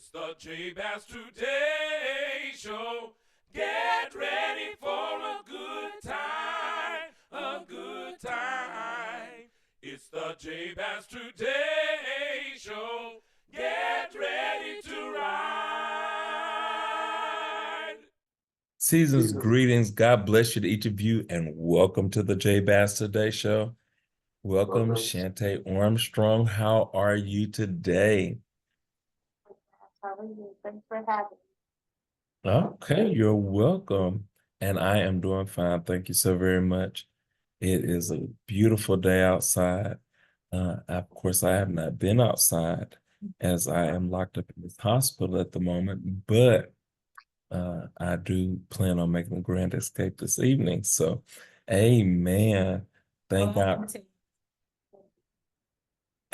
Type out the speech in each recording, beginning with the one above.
It's the J Bass Today Show. Get ready for a good time, a good time. It's the J Bass Today Show. Get ready to ride. Season's greetings. God bless you to each of you, and welcome to the J Bass Today Show. Welcome, Shantae Armstrong. How are you today? How are you? Thanks for having Okay, you're welcome. And I am doing fine. Thank you so very much. It is a beautiful day outside. Of course, I have not been outside as I am locked up in this hospital at the moment, but I do plan on making a grand escape this evening. So, amen. Thank God.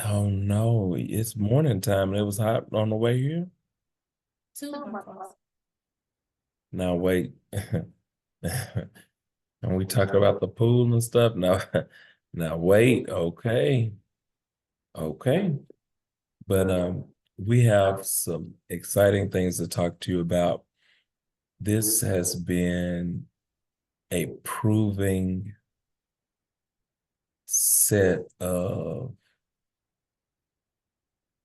Oh no, it's morning time and it was hot on the way here. you. Oh my God. Now wait. And we talk about the pool and stuff. Now, now wait, okay. Okay. But we have some exciting things to talk to you about. This has been a proving set of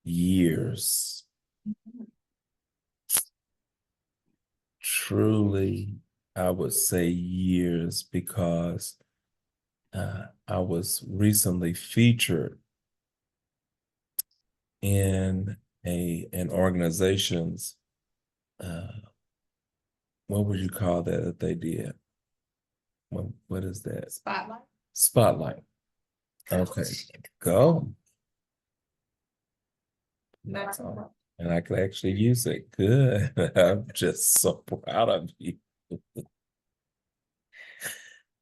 years. Truly, I would say years because I was recently featured in an organization's what would you call that they did? What is that? Spotlight. Spotlight. Okay, go. That's all. And I could actually use it. Good. I'm just so proud of you.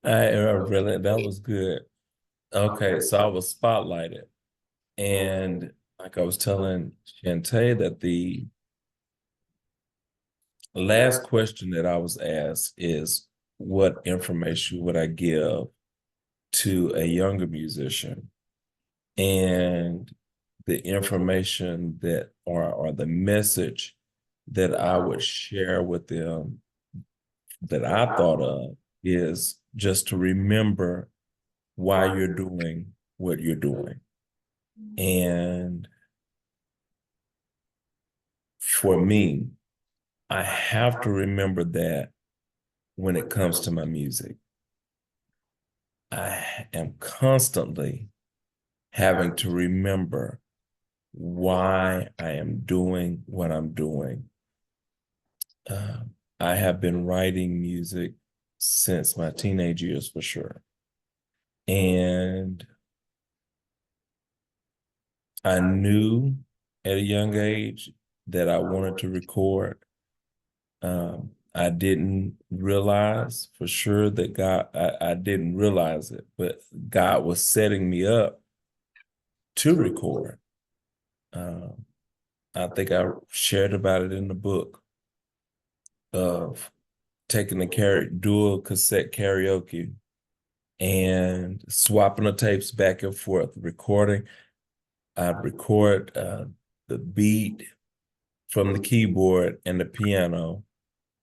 I really, that was good. Okay, so I was spotlighted. And like I was telling Shantae that the last question that I was asked is what information would I give to a younger musician? And the information that or the message that I would share with them that I thought of is just to remember why you're doing what you're doing. And for me, I have to remember that when it comes to my music. I am constantly having to remember why I am doing what I'm doing. Uh, I have been writing music since my teenage years for sure. And I knew at a young age that I wanted to record. I didn't realize for sure that I didn't realize it, but God was setting me up to record. I think I shared about it in the book of taking the dual cassette karaoke and swapping the tapes back and forth, recording. I'd record the beat from the keyboard and the piano,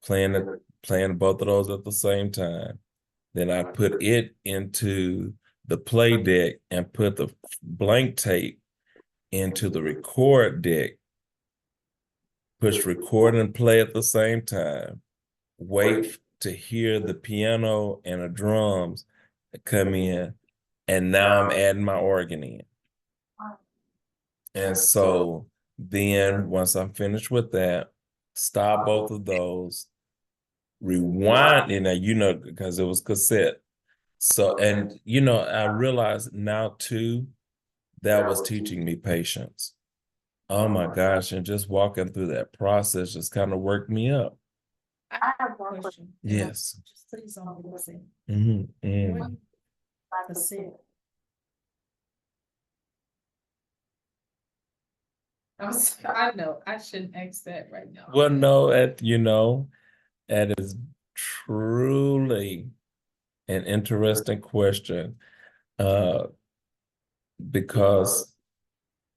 playing both of those at the same time. Then I put it into the play deck and put the blank tape into the record deck, push record and play at the same time, wait to hear the piano and the drums come in, and now I'm adding my organ in. And so then once I'm finished with that, stop both of those, rewind, because it was cassette. So, and I realized now too, that was teaching me patience. Oh my gosh, and just walking through that process just kind of worked me up. I have one question. Yes. Just please don't listen. Mm-hmm. Cassette. I know I shouldn't ask that right now. Well, no, that is truly an interesting question. Because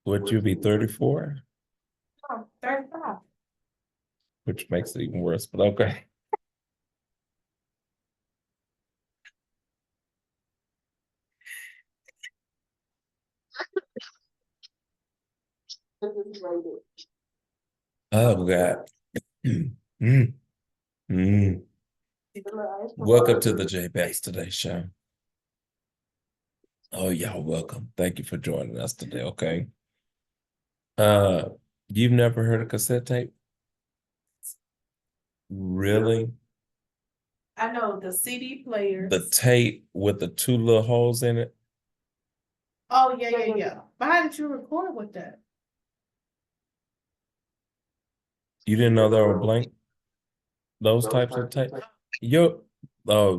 would you be 34? Oh, 35. which makes it even worse, but okay. Oh God. Mm, mm. Welcome to the J Bass Today show. Oh, y'all welcome. Thank you for joining us today, okay? You've never heard of cassette tape? Really? I know the CD players. The tape with the two little holes in it? Oh, yeah. But how did you record with that? You didn't know they were blank? Those types of tape? Your uh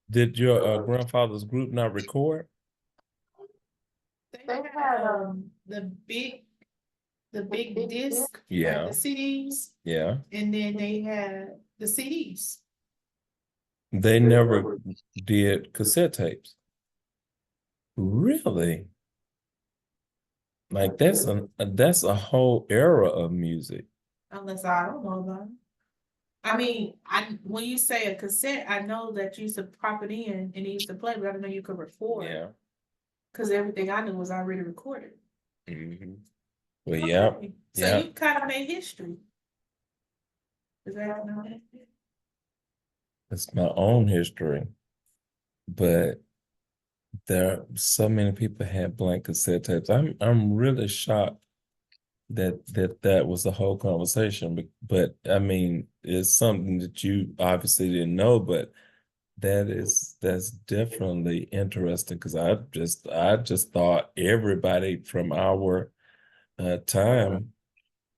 did your grandfather's group not record? They had the big disc, like Yeah, the CDs, yeah. and then they had the CDs. They never did cassette tapes. Really? Like that's a whole era of music. Unless I don't know about it. I mean, when you say a cassette, I know that you used to pop it in and it used to play, but I didn't know you could record. Yeah. Because everything I knew was already recorded. Hmm. Well, yeah, Okay. So yeah. you kind of made history. Is that not it? It's my own history, but there are so many people had blank cassette tapes. I'm really shocked that was the whole conversation. But I mean, it's something that you obviously didn't know, but that's definitely interesting because I just thought everybody from our time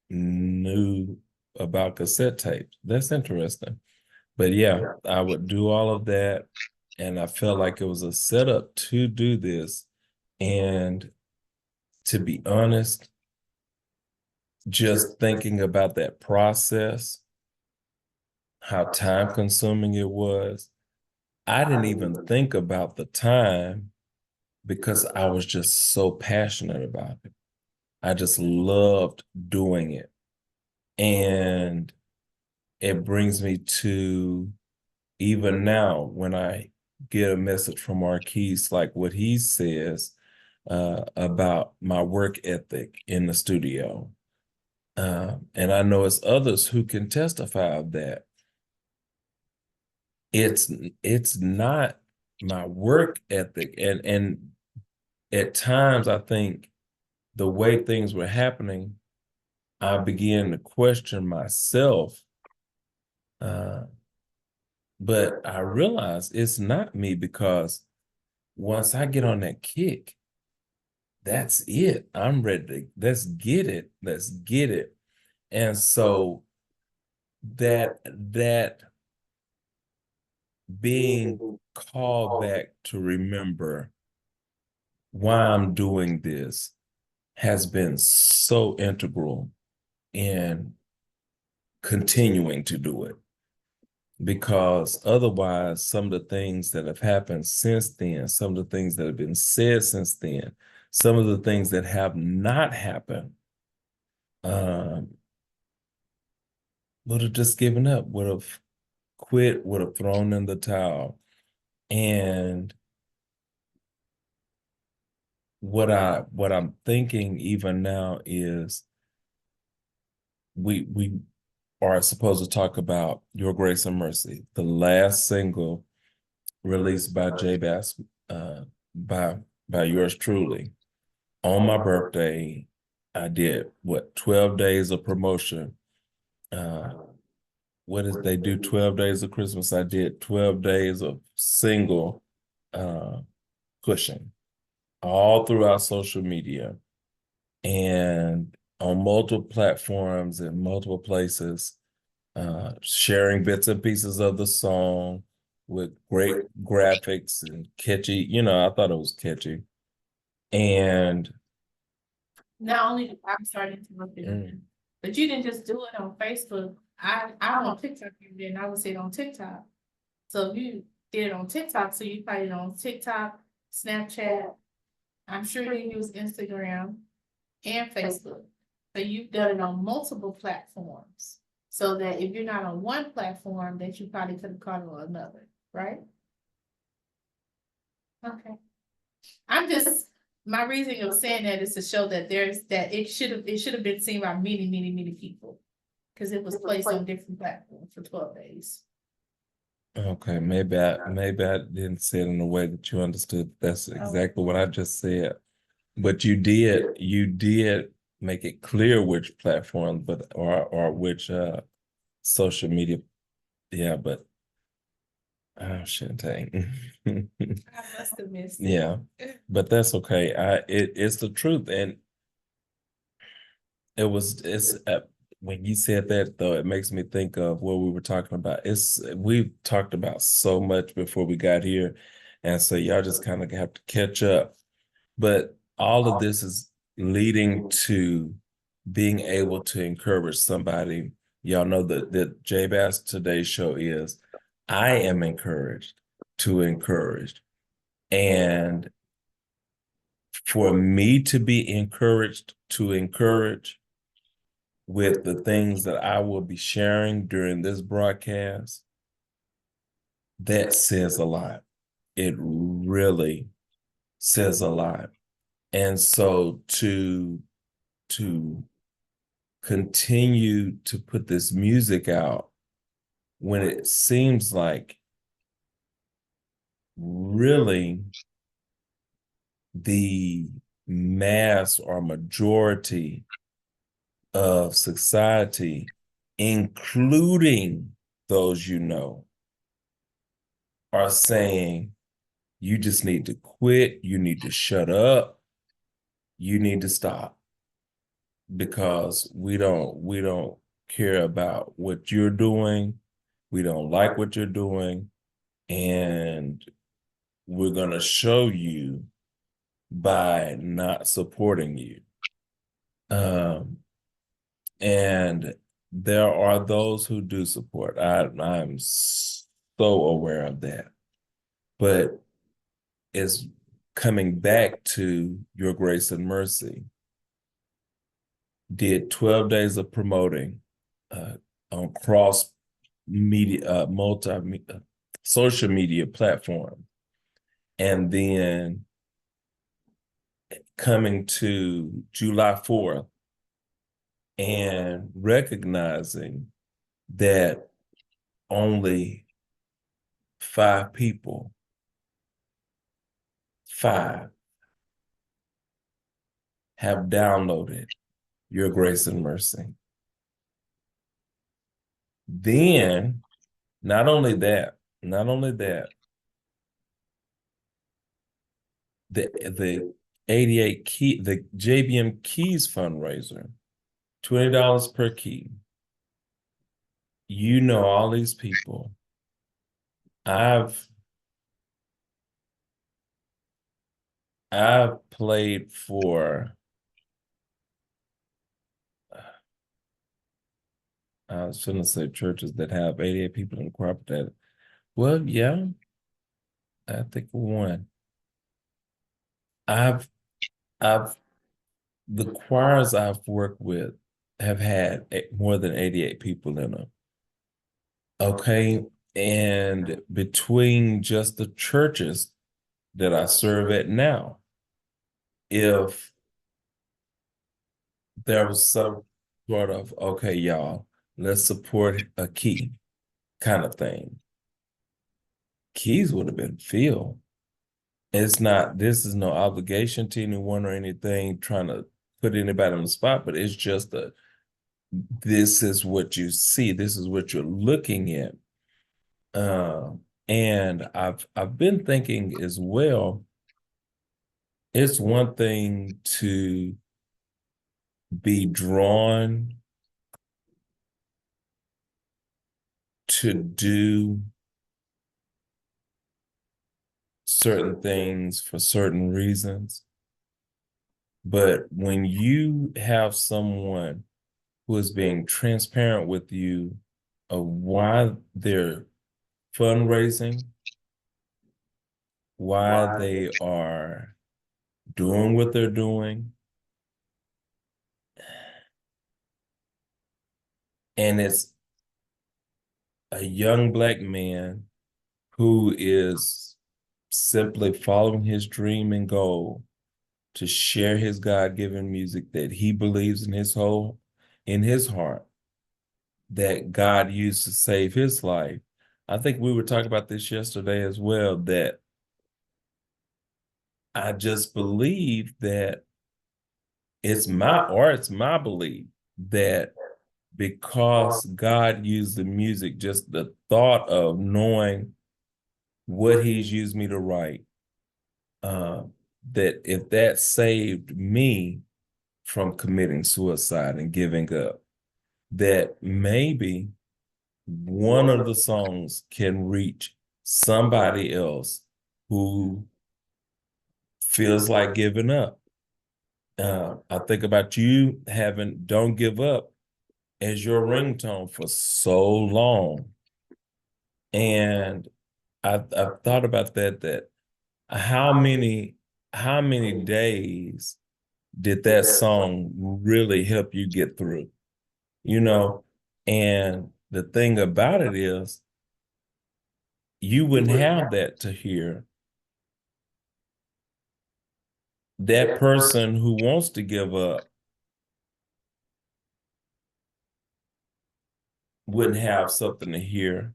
knew about cassette tapes. That's interesting. But yeah, I would do all of that. And I felt like it was a setup to do this. And to be honest, just thinking about that process, how time consuming it was, I didn't even think about the time because I was just so passionate about it. I just loved doing it. And it brings me to even now when I get a message from Marquise, like what he says about my work ethic in the studio. And I know it's others who can testify of that. It's not my work ethic. And at times I think the way things were happening, I began to question myself. But I realized it's not me because once I get on that kick, that's it. I'm ready to let's get it. Let's get it. And so that being called back to remember why I'm doing this has been so integral in continuing to do it. Because otherwise, some of the things that have happened since then, some of the things that have been said since then, some of the things that have not happened, um, would have just given up, would have quit, would have thrown in the towel. And what I'm thinking even now is we are supposed to talk about Your Grace and Mercy, the last single released by J Bass, by yours truly. On my birthday, I did what 12 days of promotion. What did they do? 12 days of Christmas. I did 12 days of single pushing all throughout social media and on multiple platforms and multiple places, sharing bits and pieces of the song with great graphics and catchy. I thought it was catchy. And Not only, I'm sorry to interrupt you, but you didn't just do it on Facebook. I'm on TikTok, you did, and I would say it on TikTok. So you did it on TikTok, so you probably on TikTok, Snapchat. I'm sure you use Instagram and Facebook. So you've done it on multiple platforms. So that if you're not on one platform, that you probably could have caught it on another, right? Okay. I'm just, my reasoning of saying that is to show that it should have been seen by many, many, many people. Cause it was placed on different platforms for 12 days. Okay, maybe I didn't say it in a way that you understood. That's exactly what I just said. But you did make it clear which platform, but or which social media. Yeah, but oh shit, dang. I must have missed it. Yeah, but that's okay. It's the truth, and it's when you said that though, it makes me think of what we were talking about. We've talked about so much before we got here, and so y'all just kind of have to catch up. But all of this is leading to being able to encourage somebody. Y'all know that J Bass Today's show is I am encouraged to encourage. And for me to be encouraged to encourage with the things that I will be sharing during this broadcast, that says a lot. It really says a lot. And so to continue to put this music out when it seems like really the mass or majority of society, including those you know, are saying you just need to quit, you need to shut up, you need to stop because we don't care about what you're doing, we don't like what you're doing, and we're going to show you by not supporting you. Um, and there are those who do support. I'm so aware of that. But it's coming back to your grace and mercy. Did 12 days of promoting on cross media, social media platform, and then coming to July 4th and recognizing that only 5 people, 5, have downloaded your grace and mercy. Then, not only that, the 88 key, the JBM Keys fundraiser, $20 per key. You know all these people. I've played for I was gonna say churches that have 88 people in the choir, but that, well, yeah, I think one. I've the choirs I've worked with have had more than 88 people in them. Okay. And between just the churches that I serve at now, if there was some sort of, okay, y'all, let's support a key kind of thing, keys would have been filled. This is no obligation to anyone or anything trying to put anybody on the spot, but it's just this is what you see, this is what you're looking at. And I've been thinking as well, it's one thing to be drawn to do certain things for certain reasons. But when you have someone who is being transparent with you of why they're fundraising, why they are doing what they're doing, And it's a young Black man who is simply following his dream and goal to share his God-given music that he believes in his heart, that God used to save his life. I think we were talking about this yesterday as well, that I just believe that it's my belief that because God used the music, just the thought of knowing what he's used me to write, uh, that if that saved me from committing suicide and giving up, that maybe one of the songs can reach somebody else who feels like giving up. I think about you having "Don't Give Up" as your ringtone for so long. And I've thought about that how many days did that song really help you get through? You know, and the thing about it is you wouldn't have that to hear. That person who wants to give up wouldn't have something to hear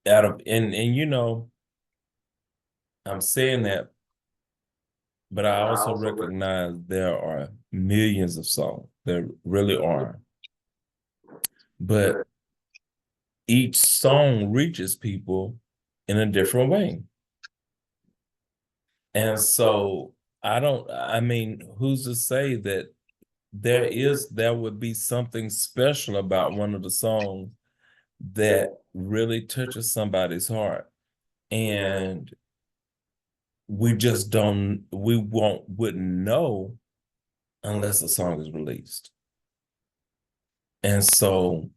out of, and I'm saying that, but I also recognize there are millions of songs. There really are. But each song reaches people in a different way. And so I mean, who's to say that there would be something special about one of the songs that really touches somebody's heart. And wouldn't know unless the song is released. And so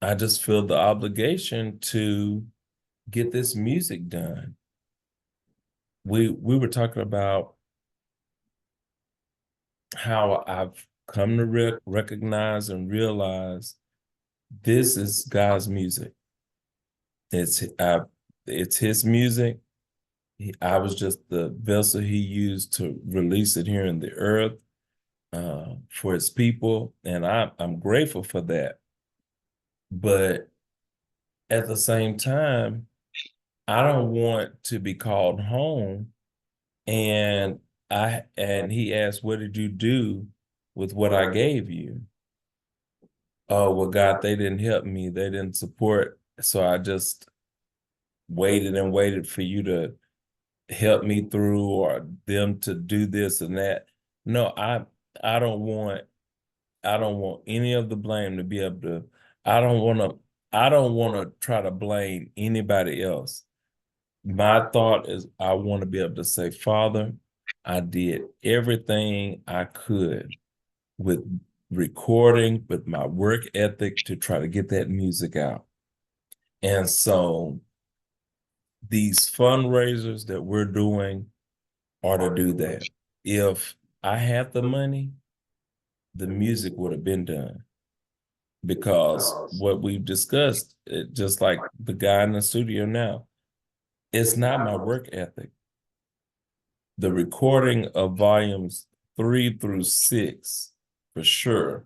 I just feel the obligation to get this music done. We were talking about how I've come to recognize and realize this is God's music. It's his music. I was just the vessel he used to release it here in the earth for his people, and I'm grateful for that. But at the same time, I don't want to be called home and he asked, "What did you do with what I gave you?" Oh, well, God, they didn't help me. They didn't support. So I just waited and waited for you to help me through or them to do this and that. No, I don't want any of the blame to be able to, I don't want to, I don't want to try to blame anybody else. My thought is I want to be able to say, Father, I did everything I could with recording, with my work ethic to try to get that music out. And so these fundraisers that we're doing are to do that. If I had the money, the music would have been done. Because what we've discussed, just like the guy in the studio now, it's not my work ethic. The recording of volumes 3 through 6, for sure.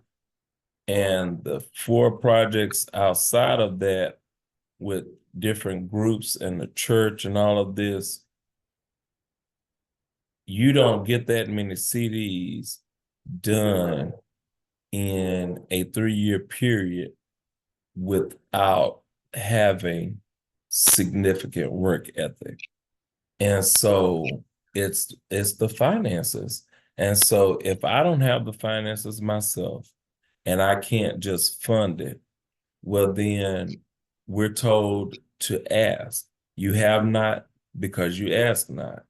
And the 4 projects outside of that with different groups and the church and all of this, you don't get that many CDs done in a 3-year period without having significant work ethic. And so it's the finances. And so if I don't have the finances myself and I can't just fund it, well, then we're told to ask. You have not because you ask not.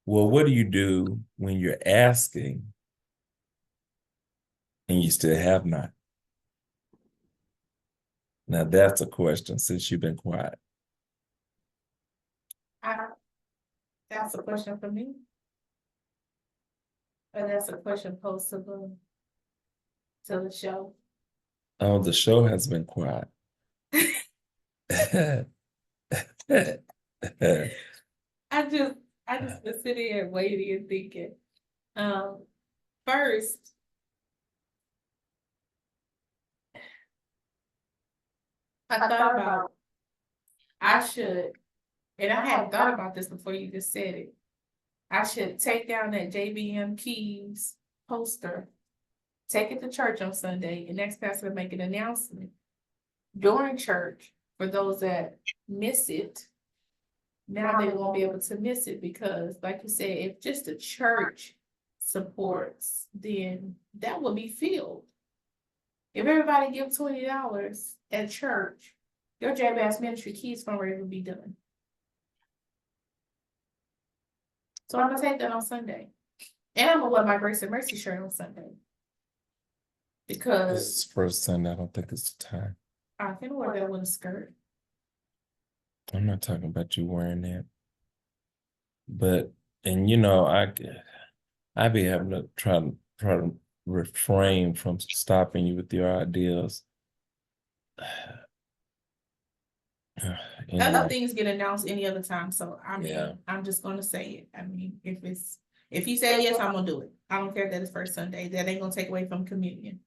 Well, what do you do when you're asking and you still have not? Now that's a question since you've been quiet. That's a question for me. Or that's a question posed to Blue. to the show? Oh, the show has been quiet. I just been sitting here waiting and thinking. First, I thought about I should, and I hadn't thought about this before you just said it. I should take down that JBM Keys poster, take it to church on Sunday, and next pastor make an announcement during church for those that miss it. Now they won't be able to miss it because, like you said, if just the church supports, then that will be filled. If everybody gives $20 at church, your J-Bass Ministry Keys fundraiser will be done. So I'm gonna take that on Sunday. And I'm gonna wear my Grace and Mercy shirt on Sunday. This Because is first Sunday. I don't think it's the time. I can wear that with a skirt. I'm not talking about you wearing that. But, and you know, I be having to try to refrain from stopping you with your ideas. Other Anyway, things get announced any other time, so I mean, Yeah. I'm just gonna say it. I mean, if you say yes, I'm gonna do it. I don't care that it's first Sunday, that ain't gonna take away from communion.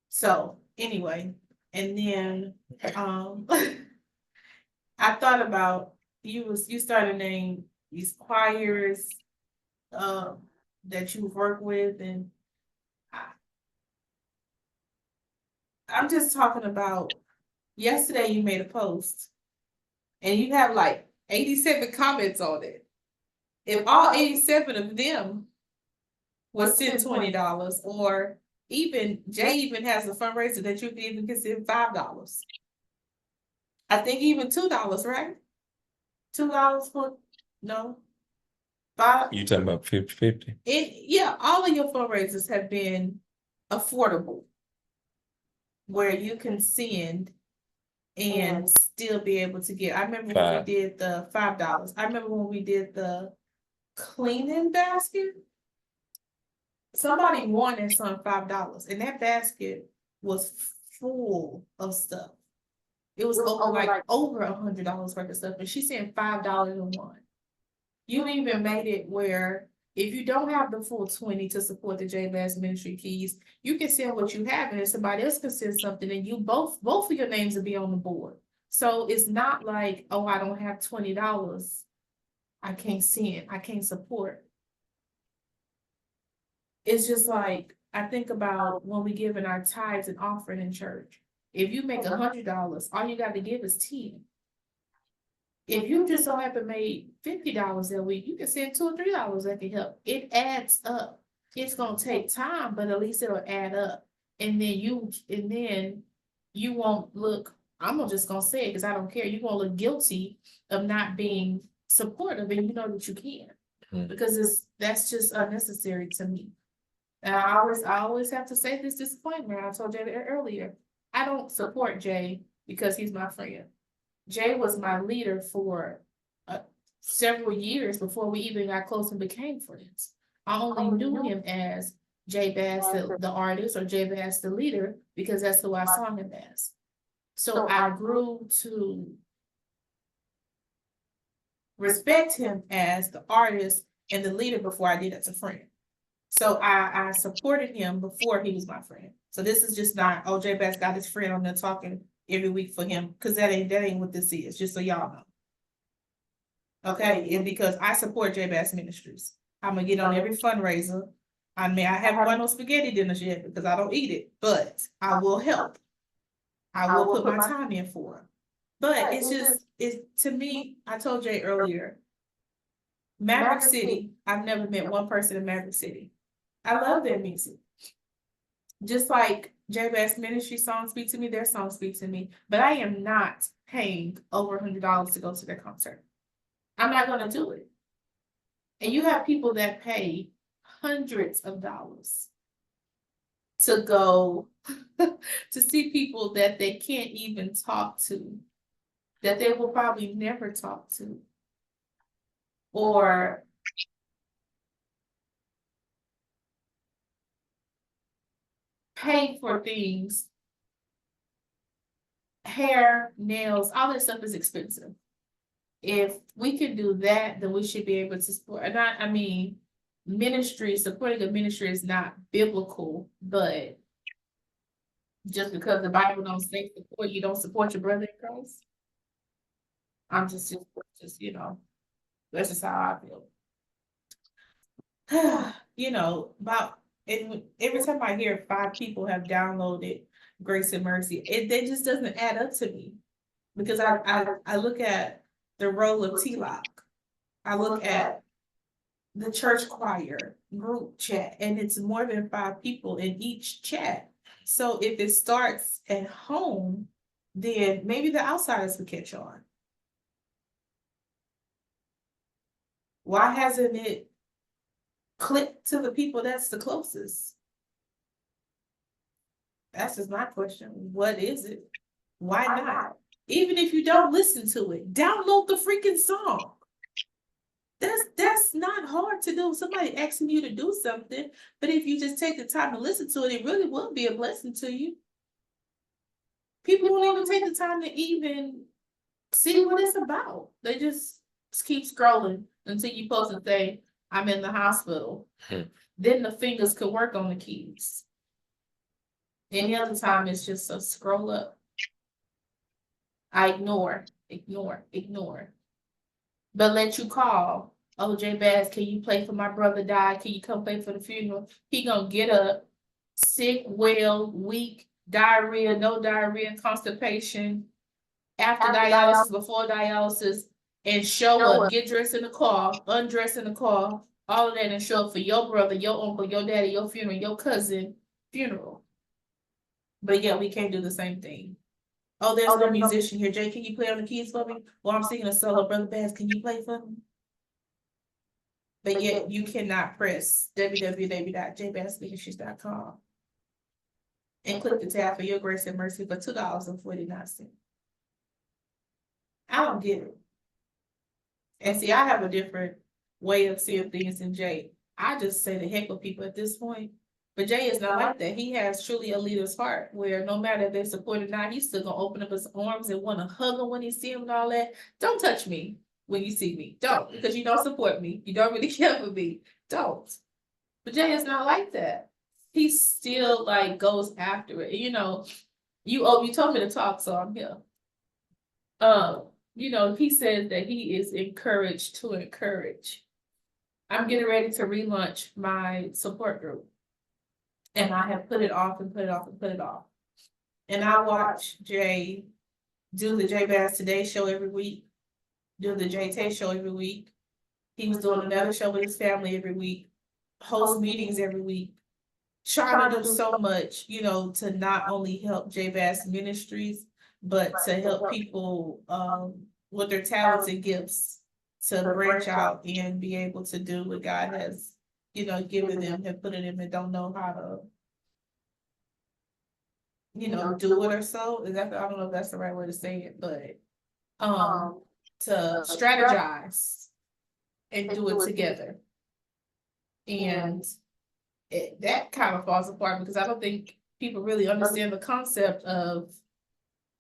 So, anyway, and then, I thought about, you started naming these choirs, that you've worked with, and I'm just talking about, yesterday you made a post and you have like 87 comments on it. If all 87 of them was send $20, or even Jay even has a fundraiser that you can even consider $5. I think even $2, right? $2 for no 5. You talking about 50-50? Yeah, all of your fundraisers have been affordable, where you can send and still be able to get. I remember when we Five. did the $5. I remember when we did the cleaning basket. Somebody won that son $5, and that basket was full of stuff. It was over $100 worth of stuff, and she said $5 and one. You even made it where if you don't have the full 20 to support the J-Bass Ministry Keys, you can send what you have, and if somebody else can send something, and you both of your names will be on the board. So it's not like, oh, I don't have $20. I can't send, I can't support. It's just like, I think about when we give in our tithes and offering in church. If you make $100, all you got to give is 10. If you just so happen made $50 that week, you can send $2 or $3 that can help. It adds up. It's gonna take time, but at least it'll add up. And then you won't look, I'm just gonna say it because I don't care. You won't look guilty of not being supportive, and you know that you can. Because that's just unnecessary to me. And I always have to say this disclaimer. I told Jay earlier, I don't support Jay because he's my friend. Jay was my leader for several years before we even got close and became friends. I only knew him as Jay Bass, the artist, or Jay Bass, the leader, because that's who I saw him as. So I grew to respect him as the artist and the leader before I did as a friend. So I supported him before he was my friend. So this is just not, oh, Jay Bass got his friend on there talking every week for him, because that ain't what this is, just so y'all know. Okay, and because I support J Bass Ministries, I'm gonna get on every fundraiser. I mean, I haven't won no spaghetti dinners yet because I don't eat it, but I will help. I will put my time in for it. But it's to me, I told Jay earlier, Maverick City, I've never met one person in Maverick City. I love their music. Just like J Bass Ministry songs speak to me, their songs speak to me, but I am not paying over $100 to go to their concert. I'm not gonna do it. And you have people that pay hundreds of dollars to go to see people that they can't even talk to, that they will probably never talk to, or pay for things, hair, nails, all that stuff is expensive. If we can do that, then we should be able to support, and I mean, ministry, supporting a ministry is not biblical, but just because the Bible don't say support, you don't support your brother in Christ. I'm just, you know, that's just how I feel. You know, every time I hear 5 people have downloaded Grace and Mercy, that just doesn't add up to me. Because I look at the role of T-Lock. I look at the church choir group chat, and it's more than 5 people in each chat. So if it starts at home, then maybe the outsiders will catch on. Why hasn't it clicked to the people that's the closest? That's just my question. What is it? Why not? Even if you don't listen to it, download the freaking song. That's not hard to do. Somebody asking you to do something, but if you just take the time to listen to it, it really will be a blessing to you. People won't even take the time to even see what it's about. They just keep scrolling until you post and say, I'm in the hospital. Then the fingers could work on the keys. Any other time, it's just a scroll up. I ignore. But let you call. Oh, J Bass, can you play for my brother died? Can you come play for the funeral? He gonna get up, sick, well, weak, diarrhea, no diarrhea, constipation, after dialysis, before dialysis, and show up, get dressed in the car, undress in the car, all of that, and show up for your brother, your uncle, your daddy, your funeral, your cousin funeral. But yeah, we can't do the same thing. Oh, there's no musician here. Jay, can you play on the keys for me? Well, I'm singing a solo. Brother Bass, can you play for me? But yet you cannot press www.jbassministries.com and click the tab for your grace and mercy for $2.49. I don't get it. And see, I have a different way of seeing things than Jay. I just say the heck with people at this point. But Jay is not like that. He has truly a leader's heart where no matter if they support or not, he's still gonna open up his arms and want to hug them when he see him and all that. Don't touch me when you see me. Don't, because you don't support me. You don't really care for me. Don't. But Jay is not like that. He still like goes after it. You know, you told me to talk, so I'm here. You know, he says that he is encouraged to encourage. I'm getting ready to relaunch my support group. And I have put it off and put it off and put it off. And I watch Jay do the Jay Bass Today show every week, do the Jay Tay show every week. He was doing another show with his family every week, host meetings every week, trying to do so much, you know, to not only help Jay Bass Ministries, but to help people with their talents and gifts to branch out and be able to do what God has, you know, given them, have put in them and don't know how to, you know, do it or so. I don't know if that's the right way to say it, but to strategize and do it together. And that kind of falls apart because I don't think people really understand the concept of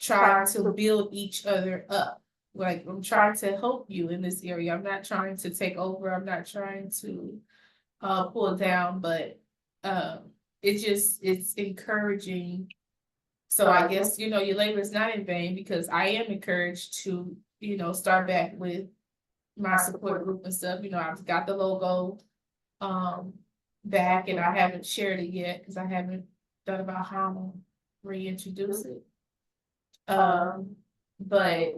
trying to build each other up. Like, I'm trying to help you in this area. I'm not trying to take over. I'm not trying to pull down, but it's encouraging. So I guess, you know, your labor is not in vain because I am encouraged to, you know, start back with my support group and stuff. You know, I've got the logo back and I haven't shared it yet because I haven't thought about how to reintroduce it. But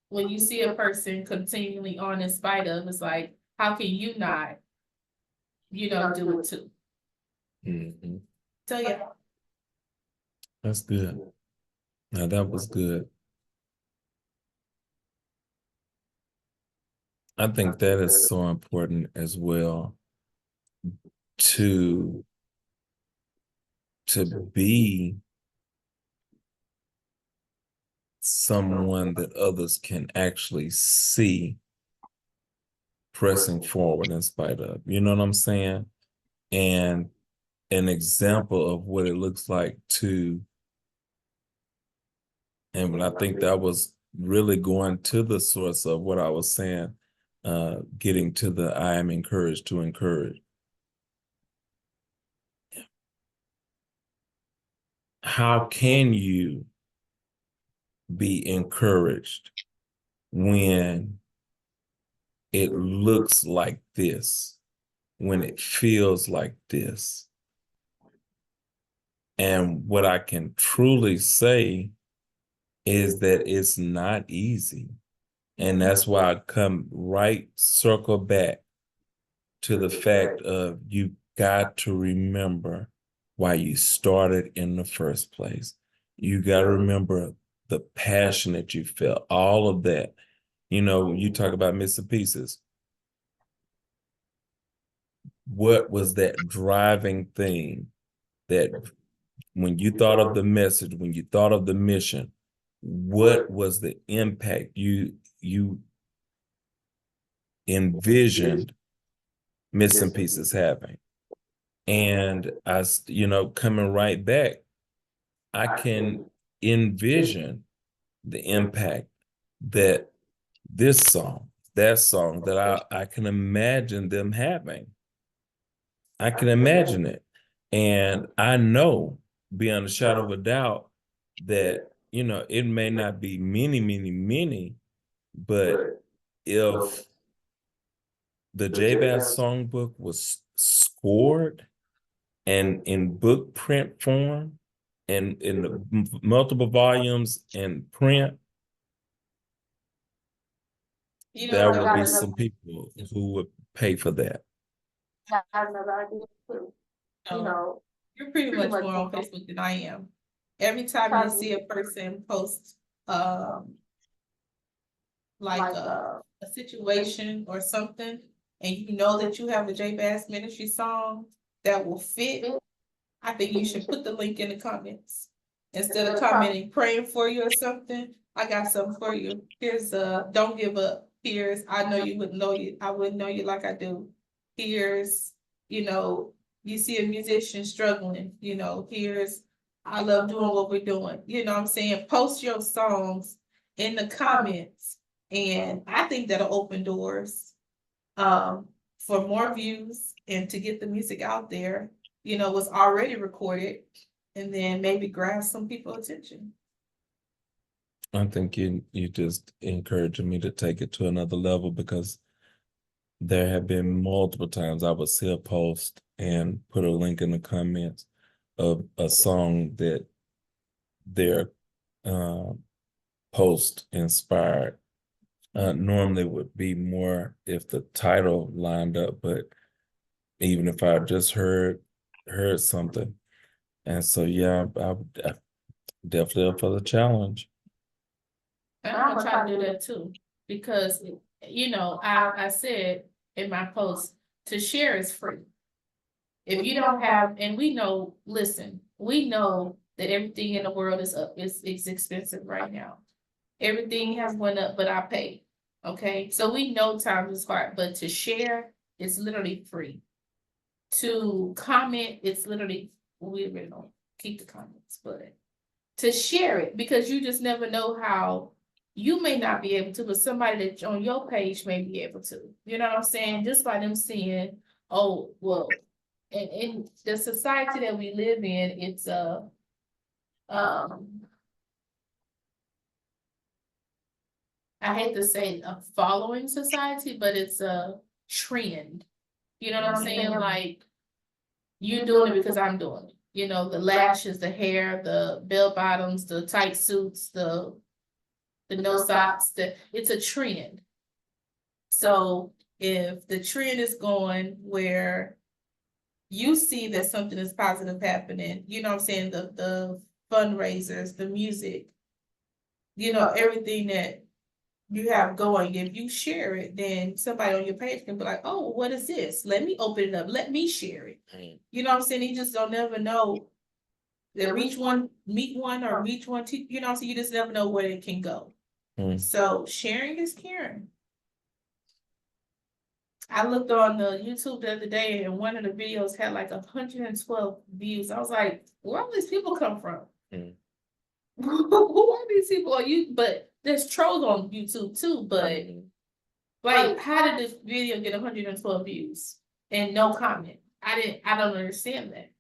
when you see a person continually on in spite of, it's like, how can you not, you know, do it too? Mm-hmm. So yeah. That's good. Now that was good. I think that is so important as well to be someone that others can actually see pressing forward in spite of, you know what I'm saying? And an example of what it looks like to, and I think that was really going to the source of what I was saying, getting to the I am encouraged to encourage. How can you be encouraged when it looks like this, when it feels like this? And what I can truly say is that it's not easy. And that's why I circle back to the fact of you got to remember why you started in the first place. You got to remember the passion that you felt, all of that. You know, you talk about missing pieces. What was that driving thing that when you thought of the message, when you thought of the mission, what was the impact you envisioned missing pieces having? And coming right back, I can envision the impact that this song, that song, that I can imagine them having. I can imagine it. And I know beyond a shadow of a doubt that, it may not be many, but if the J-Bass songbook was scored and in book print form and in the multiple volumes in print, there would be some people who would pay for that. You're pretty much more on Facebook than I am. Every time you see a person post, like a situation or something, and you know that you have a J Bass Ministry song that will fit, I think you should put the link in the comments. Instead of commenting, praying for you or something, I got something for you. Here's don't give up. Here's, I know you wouldn't know you. I wouldn't know you like I do. Here's, you see a musician struggling, here's, I love doing what we're doing. You know what I'm saying? Post your songs in the comments. And I think that'll open doors for more views and to get the music out there, was already recorded, and then maybe grab some people's attention. I think you just encouraging me to take it to another level, because there have been multiple times I would see a post and put a link in the comments of a song that their post inspired. Normally would be more if the title lined up, but even if I just heard something. And so, yeah, I'm definitely up for the challenge. I'm gonna try to do that too, because, I said in my post, to share is free. If you don't have, and we know that everything in the world is expensive right now. Everything has went up, but I pay. Okay, so we know times is hard, but to share, it's literally free. To comment, it's literally, we really don't keep the comments, but to share it, because you just never know how you may not be able to, but somebody that's on your page may be able to. You know what I'm saying? Just by them seeing, oh, well, and in the society that we live in, it's I hate to say a following society, but it's a trend. You know what I'm saying? Like, you're doing it because I'm doing it. The lashes, the hair, the bell bottoms, the tight suits, the no socks, it's a trend. So if the trend is going where you see that something is positive happening, you know what I'm saying, the fundraisers, the music, everything that you have going, if you share it, then somebody on your page can be like, oh, what is this? Let me open it up. Let me share it. You know what I'm saying? You just don't never know that reach one, meet one, or reach one, you know what I'm saying? You just never know where it can go. So sharing is caring. I looked on the YouTube the other day and one of the videos had like 112 views. I was like, where all these people come from? Mm. Who are these people on you? But there's trolls on YouTube too, but like, how did this video get 112 views and no comment? I don't understand that.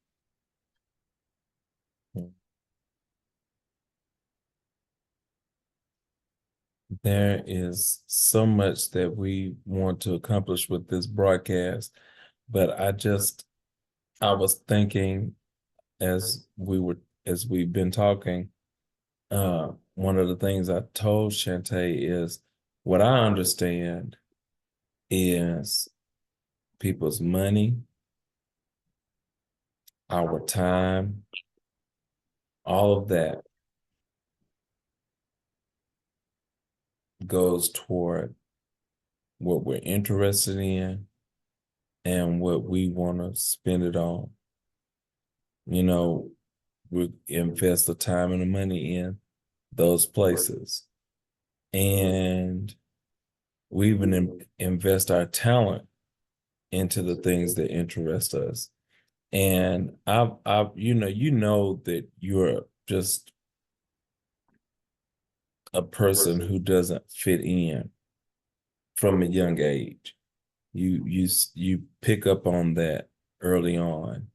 There is so much that we want to accomplish with this broadcast, but I was thinking as we've been talking, one of the things I told Shantae is what I understand is people's money, our time, all of that goes toward what we're interested in and what we want to spend it on. You know, we invest the time and the money in those places. And we even invest our talent into the things that interest us. And you know that you're just a person who doesn't fit in from a young age. You pick up on that early on,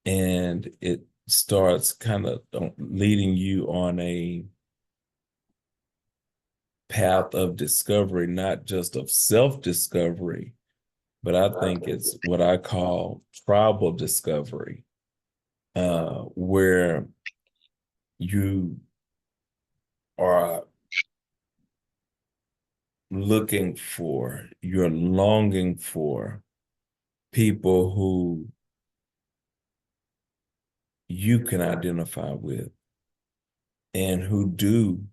and it starts kind of leading you on a path of discovery, not just of self-discovery, but I think it's what I call tribal discovery, where you are you're longing for people who you can identify with and who do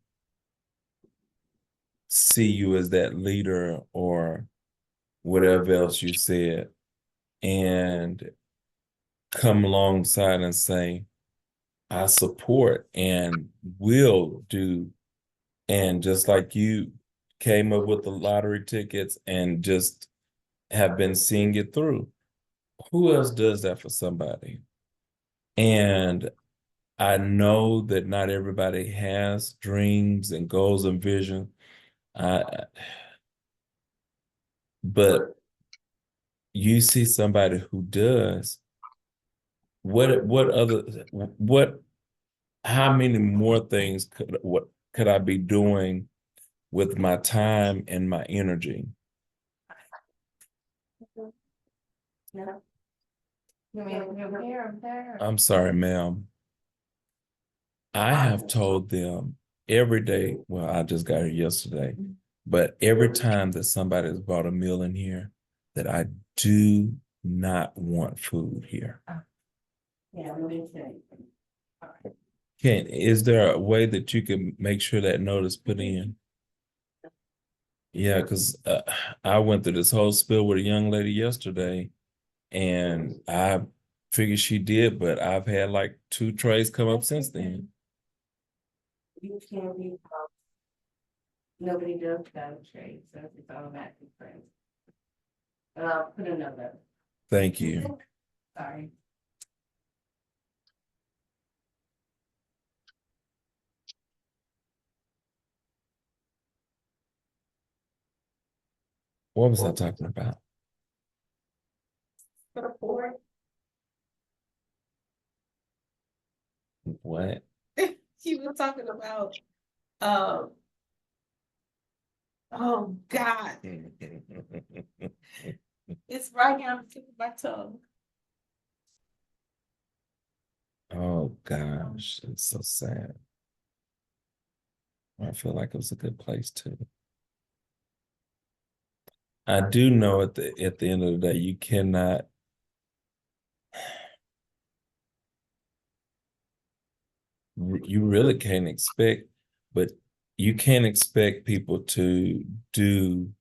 see you as that leader or whatever else you said, and come alongside and say, I support and will do. And just like you came up with the lottery tickets and just have been seeing it through, who else does that for somebody? And I know that not everybody has dreams and goals and vision. But you see somebody who does, how many more things could I be doing with my time and my energy? I'm sorry, ma'am. I have told them every day, well, I just got here yesterday, but every time that somebody has brought a meal in here, that I do not want food here. Yeah, me too. Is there a way that you can make sure that note is put in? Yeah, because I went through this whole spill with a young lady yesterday, and I figured she did, but I've had like 2 trays come up since then. You can't be, nobody does that trade, so it's automatically friends. But I'll put another. Thank you. Sorry. What was I talking about? What? She was talking about, oh God, it's right here on the tip of my tongue. Oh gosh, it's so sad. I feel like it was a good place too. I do know at the end of the day, you really can't expect, but you can't expect people to do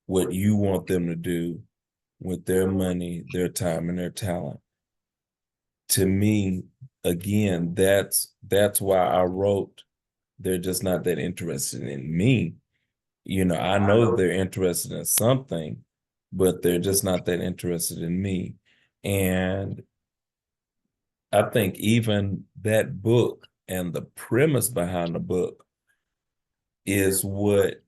what you want them to do with their money, their time, and their talent. To me, again, that's why I wrote, they're just not that interested in me, I know they're interested in something, but they're just not that interested in me. And I think even that book and the premise behind the book is what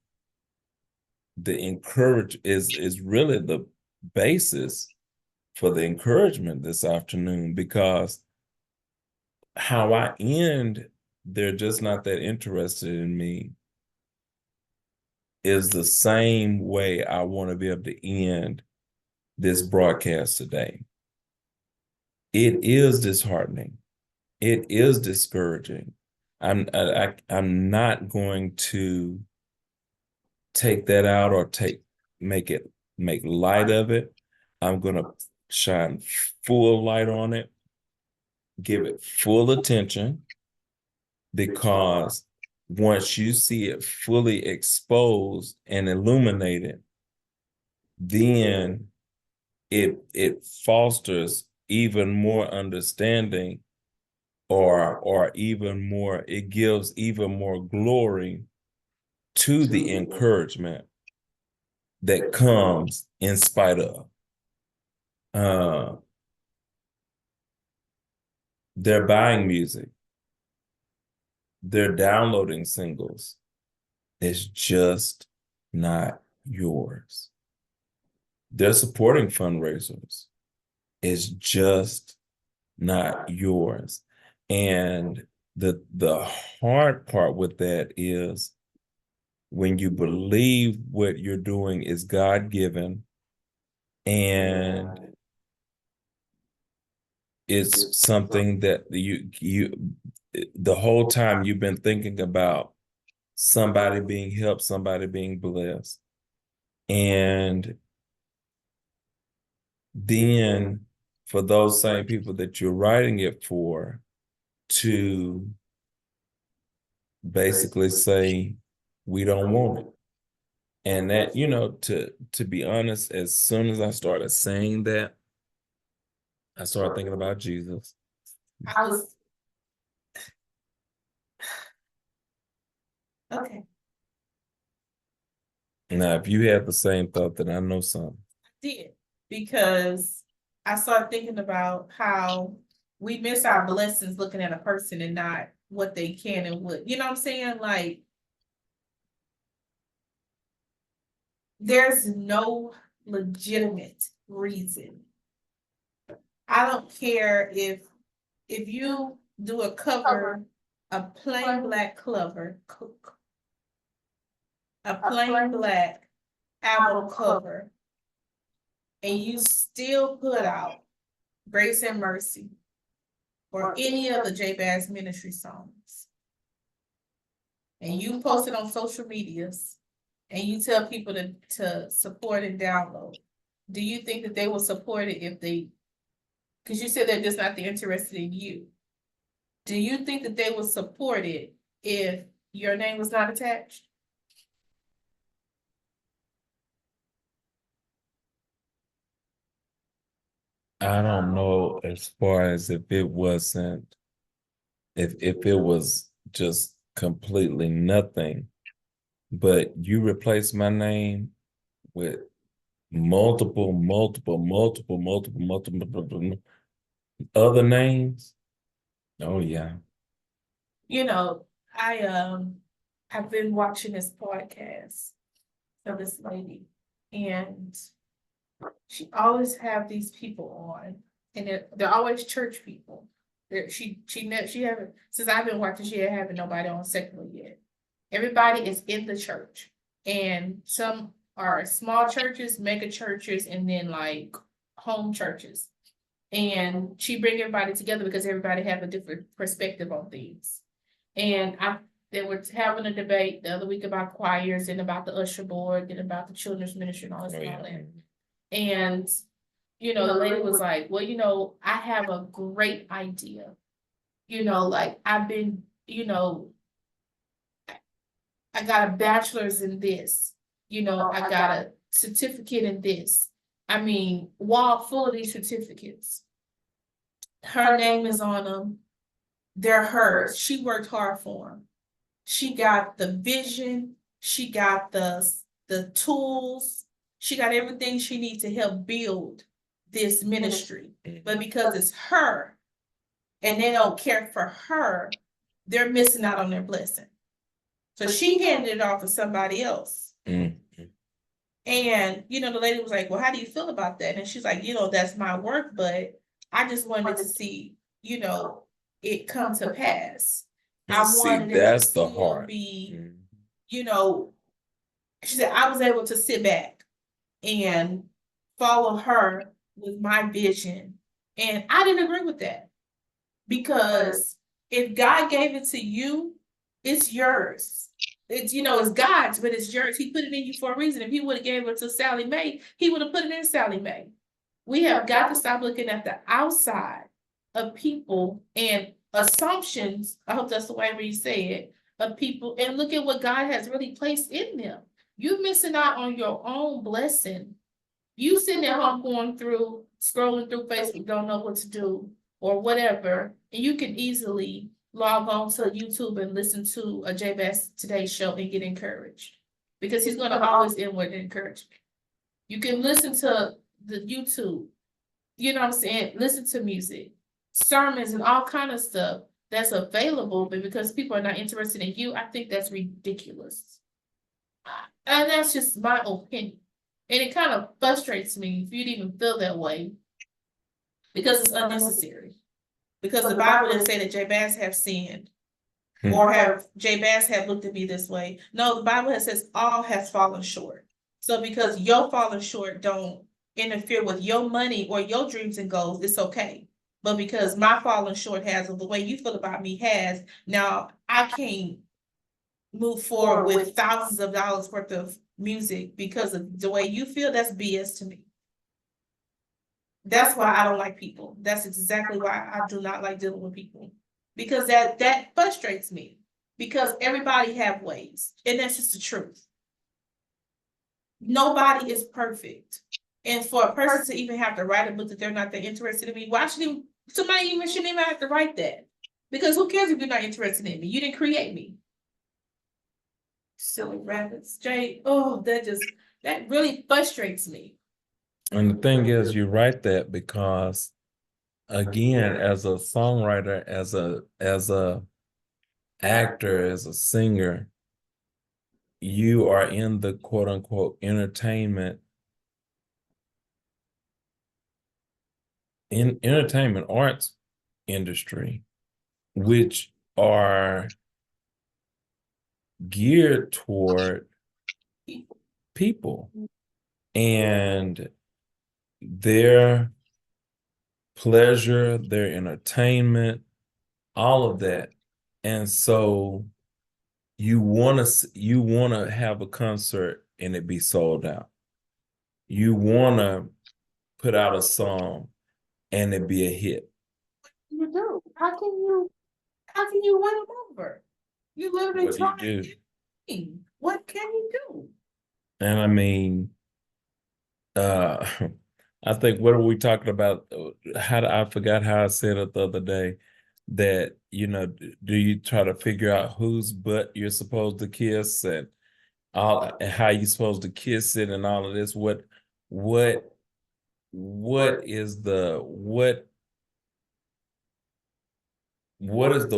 the encourage is really the basis for the encouragement this afternoon, because how I end, they're just not that interested in me, is the same way I want to be able to end this broadcast today. It is disheartening. It is discouraging. I'm not going to take that out or make light of it. I'm going to shine full light on it, give it full attention, because once you see it fully exposed and illuminated, then it fosters even more understanding, or even more, it gives even more glory to the encouragement that comes in spite of. They're buying music, they're downloading singles. It's just not yours. They're supporting fundraisers. It's just not yours. And the hard part with that is when you believe what you're doing is God-given, and it's something that the whole time you've been thinking about somebody being helped, somebody being blessed. And then for those same people that you're writing it for to basically say, we don't want it. And that, to be honest, as soon as I started saying that, I started thinking about Jesus. I was. Okay. Now, if you have the same thought, then I know something. Did, because I started thinking about how we miss our blessings looking at a person and not what they can and would. You know what I'm saying? Like, there's no legitimate reason. I don't care if you do a cover, a plain black cover, a plain black album cover, and you still put out Grace and Mercy or any of the J Bass Ministry songs, and you post it on social medias, and you tell people to support and download, do you think that they will support it if they, because you said they're just not interested in you, do you think that they will support it if your name was not attached? I don't know, as far as if it wasn't, if it was just completely nothing, but you replace my name with multiple other names. Oh yeah. I've been watching this podcast of this lady, and she always have these people on, and they're always church people. She haven't, since I've been watching, she haven't nobody on secular yet. Everybody is in the church, and some are small churches, mega churches, and then like home churches. And she bring everybody together because everybody have a different perspective on things. And they were having a debate the other week about choirs and about the usher board and about the children's ministry and all this and all that. And, the lady was like, well, I have a great idea. Like I've been, I got a bachelor's in this, I got a certificate in this. I mean, wall full of these certificates. Her name is on them. They're hers. She worked hard for them. She got the vision. She got the tools. She got everything she needs to help build this ministry. But because it's her and they don't care for her, they're missing out on their blessing. So she handed it off to somebody else. Mm. And, the lady was like, well, how do you feel about that? And she's like, that's my work, but I just wanted to see, it come to pass. I See, wanted it that's to the still heart. be, Mm. she said, I was able to sit back and follow her with my vision. And I didn't agree with that because if God gave it to you, it's yours. It's God's, but it's yours. He put it in you for a reason. If he would have gave it to Sally Mae, he would have put it in Sally Mae. We have got to stop looking at the outside of people and assumptions. I hope that's the way we say it, of people, and look at what God has really placed in them. You're missing out on your own blessing. You sitting at home scrolling through Facebook, don't know what to do or whatever, and you can easily log on to YouTube and listen to a J Bass Today show and get encouraged because he's going to always end with encouragement. You can listen to the YouTube, you know what I'm saying? Listen to music, sermons, and all kind of stuff that's available, but because people are not interested in you, I think that's ridiculous. And that's just my opinion. And it kind of frustrates me if you'd even feel that way because it's unnecessary. Because the Bible didn't say that J Bass have sinned or have J Bass have looked at me this way. No, the Bible says all has fallen short. So because your falling short don't interfere with your money or your dreams and goals, it's okay. But because my falling short has, or the way you feel about me has, now I can't move forward with thousands of dollars worth of music because of the way you feel. That's BS to me. That's why I don't like people. That's exactly why I do not like dealing with people. Because that frustrates me. Because everybody have ways. And that's just the truth. Nobody is perfect. And for a person to even have to write a book that they're not that interested in me, why should somebody shouldn't even have to write that? Because who cares if you're not interested in me? You didn't create me. Silly rabbits. Jay, that really frustrates me. And the thing is, you write that because, again, as a songwriter, as a actor, as a singer, you are in the quote unquote entertainment arts industry, which are geared toward people and their pleasure, their entertainment, all of that. And so you want to have a concert and it be sold out. You want to put out a song and it be a hit. You do. How can you win them over? You literally What try do you do? What can you do? And I mean, I think, what are we talking about? I forgot how I said it the other day, that, do you try to figure out whose butt you're supposed to kiss and how you're supposed to kiss it and all of this? What is the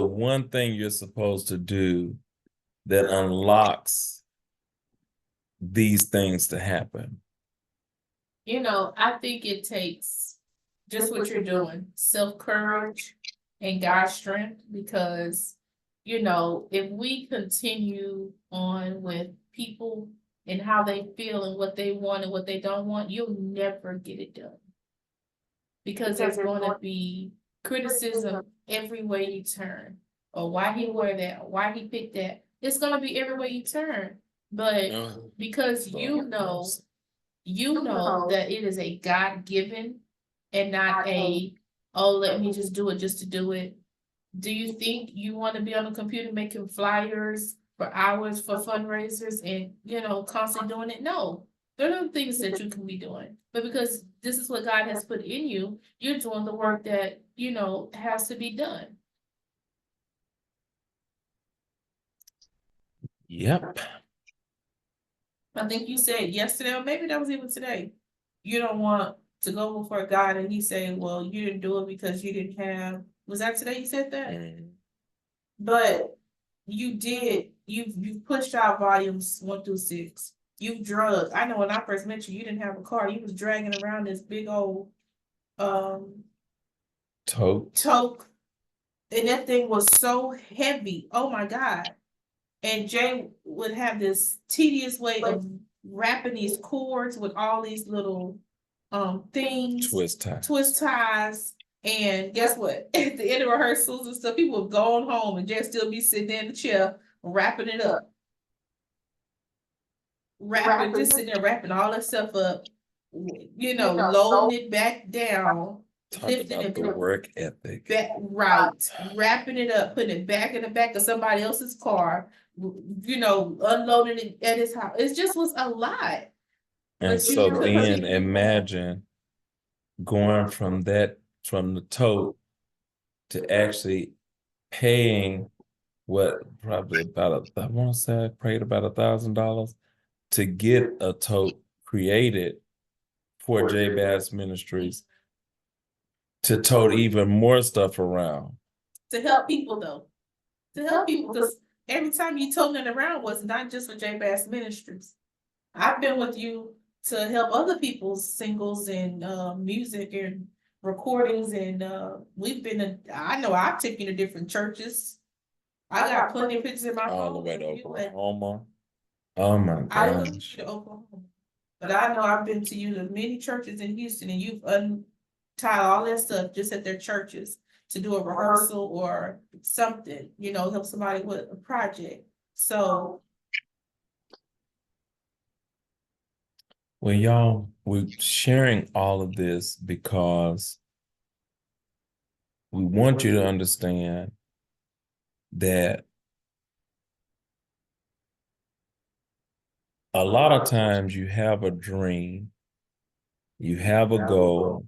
one thing you're supposed to do that unlocks these things to happen? I think it takes just what you're doing, self-courage and God's strength, because, if we continue on with people and how they feel and what they want and what they don't want, you'll never get it done. Because there's going to be criticism every way you turn, or why he wore that, or why he picked that. It's going to be every way you turn. But because you know that it is a God-given and not let me just do it just to do it. Do you think you want to be on a computer making flyers for hours for fundraisers and, constantly doing it? No, there are things that you can be doing. But because this is what God has put in you, you're doing the work that, has to be done. Yep. I think you said yesterday, or maybe that was even today. You don't want to go before God and he said, well, you didn't do it because you didn't have, was that today you said that? But you did, you've pushed out volumes 1 through 6. You've drugged. I know when I first met you, you didn't have a car. You was dragging around this big old tote. And that thing was so heavy. Oh my God. And Jay would have this tedious way of wrapping these cords with all these little things, Twist ties. And guess what? At the end of rehearsals and stuff, people would go on home and just still be sitting in the chair wrapping it up. Just sitting there wrapping all that stuff up, loading it back down. Lifting about the work ethic. Right. Wrapping it up, putting it back in the back of somebody else's car, unloading it at his house. It just was a lot. And so then imagine going from the tote to actually paying what probably about I want to say I paid about $1,000 to get a tote created for J Bass Ministries to tote even more stuff around. To help people though. To help people, because every time you toting it around was not just for J Bass Ministries. I've been with you to help other people's singles and music and recordings, and I know I've taken you to different churches. I got plenty of pictures in my phone. All the way to Oklahoma. Oh my gosh. I didn't go to Oklahoma, but I know I've been to you to many churches in Houston, and you've untied all that stuff just at their churches to do a rehearsal or something, help somebody with a project. So. Well, y'all, we're sharing all of this because we want you to understand that a lot of times you have a dream, you have a goal,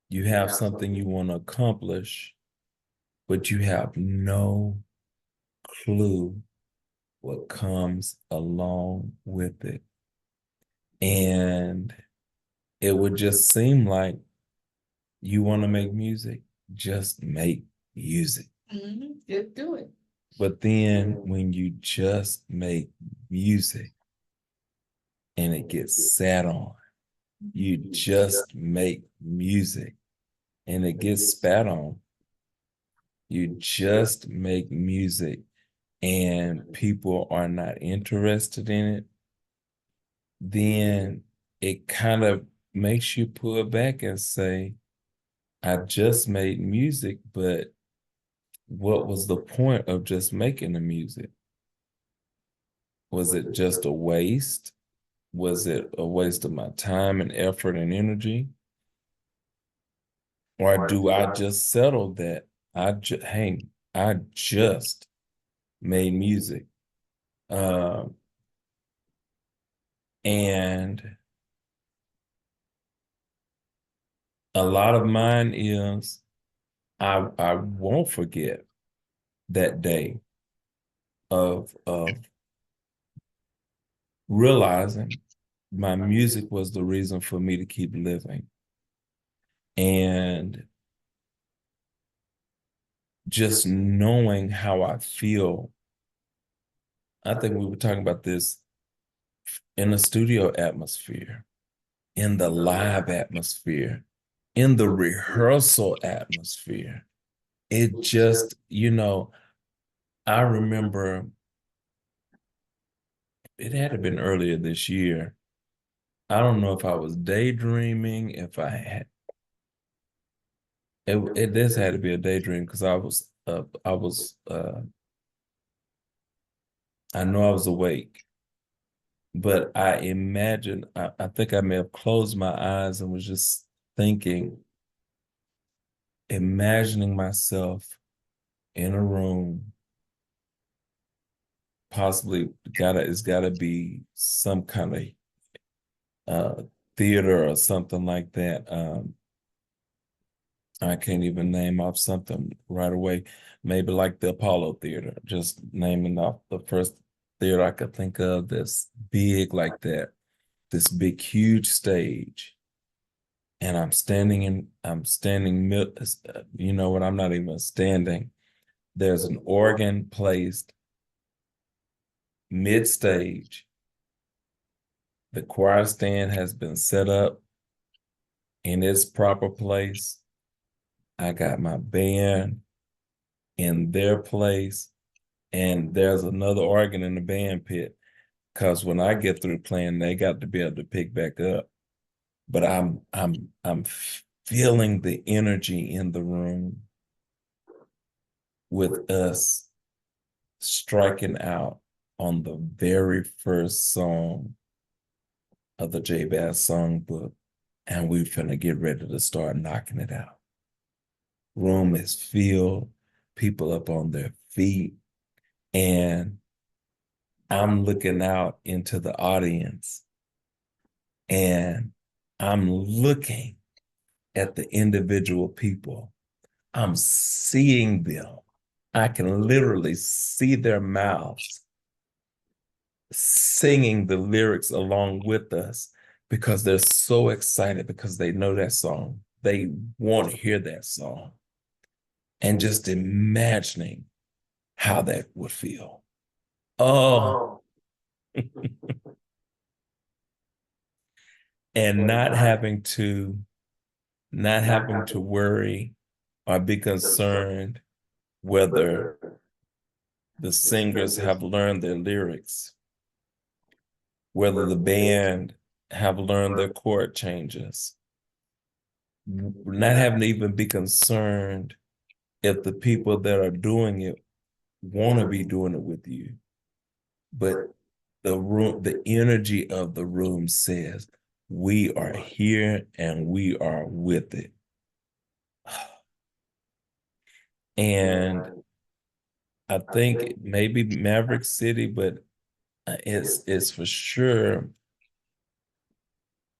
you have something you want to accomplish, but you have no clue what comes along with it. And it would just seem like you want to make music, just make music. Just do it. But then when you just make music and it gets sat on, you just make music and it gets spat on. You just make music and people are not interested in it, then it kind of makes you pull back and say, I just made music, but what was the point of just making the music? Was it just a waste? Was it a waste of my time and effort and energy? Or do I just settle that I just made music? And a lot of mine is I won't forget that day of realizing my music was the reason for me to keep living. And just knowing how I feel. I think we were talking about this in the studio atmosphere, in the live atmosphere, in the rehearsal atmosphere. It just, I remember it had to have been earlier this year. I don't know if I was daydreaming, if I had, this had to be a daydream because I know I was awake, but I imagined, I think I may have closed my eyes and was just imagining myself in a room, possibly it's gotta be some kind of theater or something like that. I can't even name off something right away. Maybe like the Apollo Theater, just naming off the first theater I could think of that's big like that, this big, huge stage. And I'm standing, you know what, I'm not even standing. There's an organ placed mid-stage. The choir stand has been set up in its proper place. I got my band in their place, and there's another organ in the band pit. Because when I get through playing, they got to be able to pick back up. But I'm feeling the energy in the room with us striking out on the very first song of the J Bass songbook, and we finna get ready to start knocking it out. Room is filled, people up on their feet, and I'm looking out into the audience, and I'm looking at the individual people. I'm seeing them. I can literally see their mouths singing the lyrics along with us because they're so excited because they know that song. They want to hear that song. And just imagining how that would feel. Oh, and not having to worry or be concerned whether the singers have learned their lyrics, whether the band have learned their chord changes, not having to even be concerned if the people that are doing it want to be doing it with you. But the energy of the room says, we are here and we are with it. And I think maybe Maverick City, but it's for sure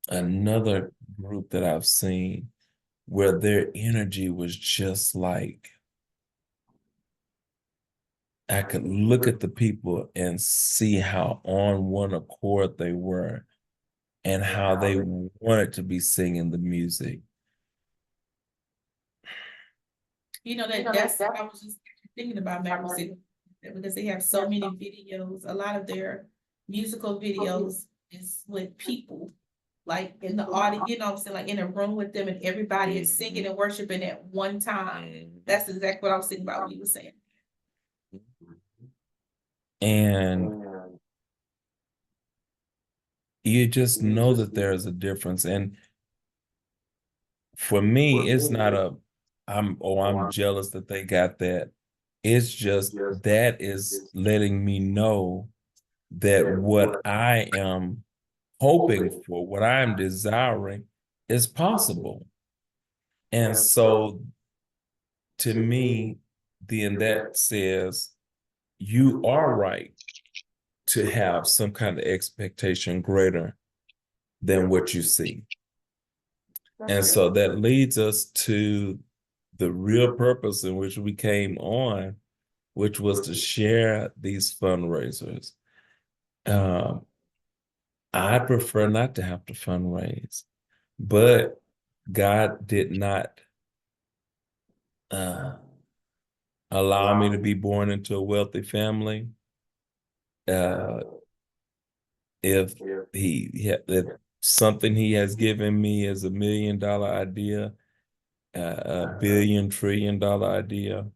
another group that I've seen where their energy was just like, I could look at the people and see how on one accord they were and how they wanted to be singing the music. You know, that's I was just thinking about Maverick City because they have so many videos. A lot of their musical videos is with people, like in the audience, you know what I'm saying, like in a room with them, and everybody is singing and worshiping at one time. That's exactly what I was thinking about when you were saying. And you just know that there's a difference. And for me, it's not I'm jealous that they got that. It's just that is letting me know that what I am hoping for, what I am desiring is possible. And so to me, then that says you are right to have some kind of expectation greater than what you see. And so that leads us to the real purpose in which we came on, which was to share these fundraisers. I prefer not to have to fundraise, but God did not allow me to be born into a wealthy family. If something he has given me is $1 million idea, a billion, $1 trillion idea,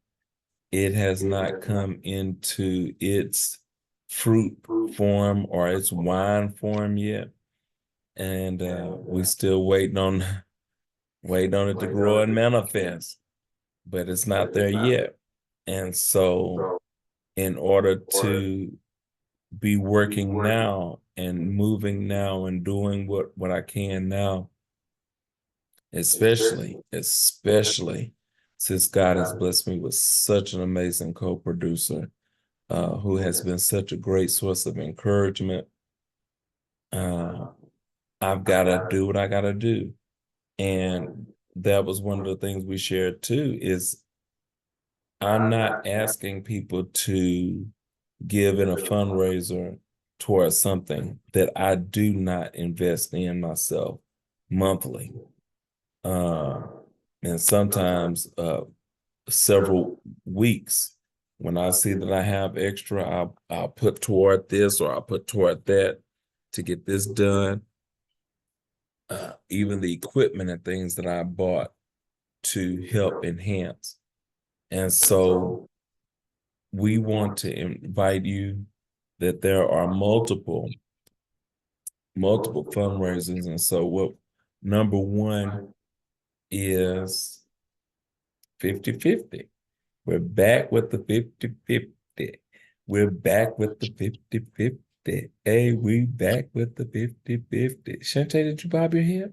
it has not come into its fruit form or its wine form yet. And we still waiting on it to grow and manifest, but it's not there yet. And so in order to be working now and moving now and doing what I can now, especially since God has blessed me with such an amazing co-producer who has been such a great source of encouragement. I've got to do what I got to do. And that was one of the things we shared too, is I'm not asking people to give in a fundraiser towards something that I do not invest in myself monthly. And sometimes several weeks. When I see that I have extra, I'll put toward this or I'll put toward that to get this done. Even the equipment and things that I bought to help enhance. And so we want to invite you that there are multiple fundraisers. And so what number one is 50-50. We're back with the 50-50. We're back with the 50-50. Hey, we back with the 50-50. Shantae, did you bob your head?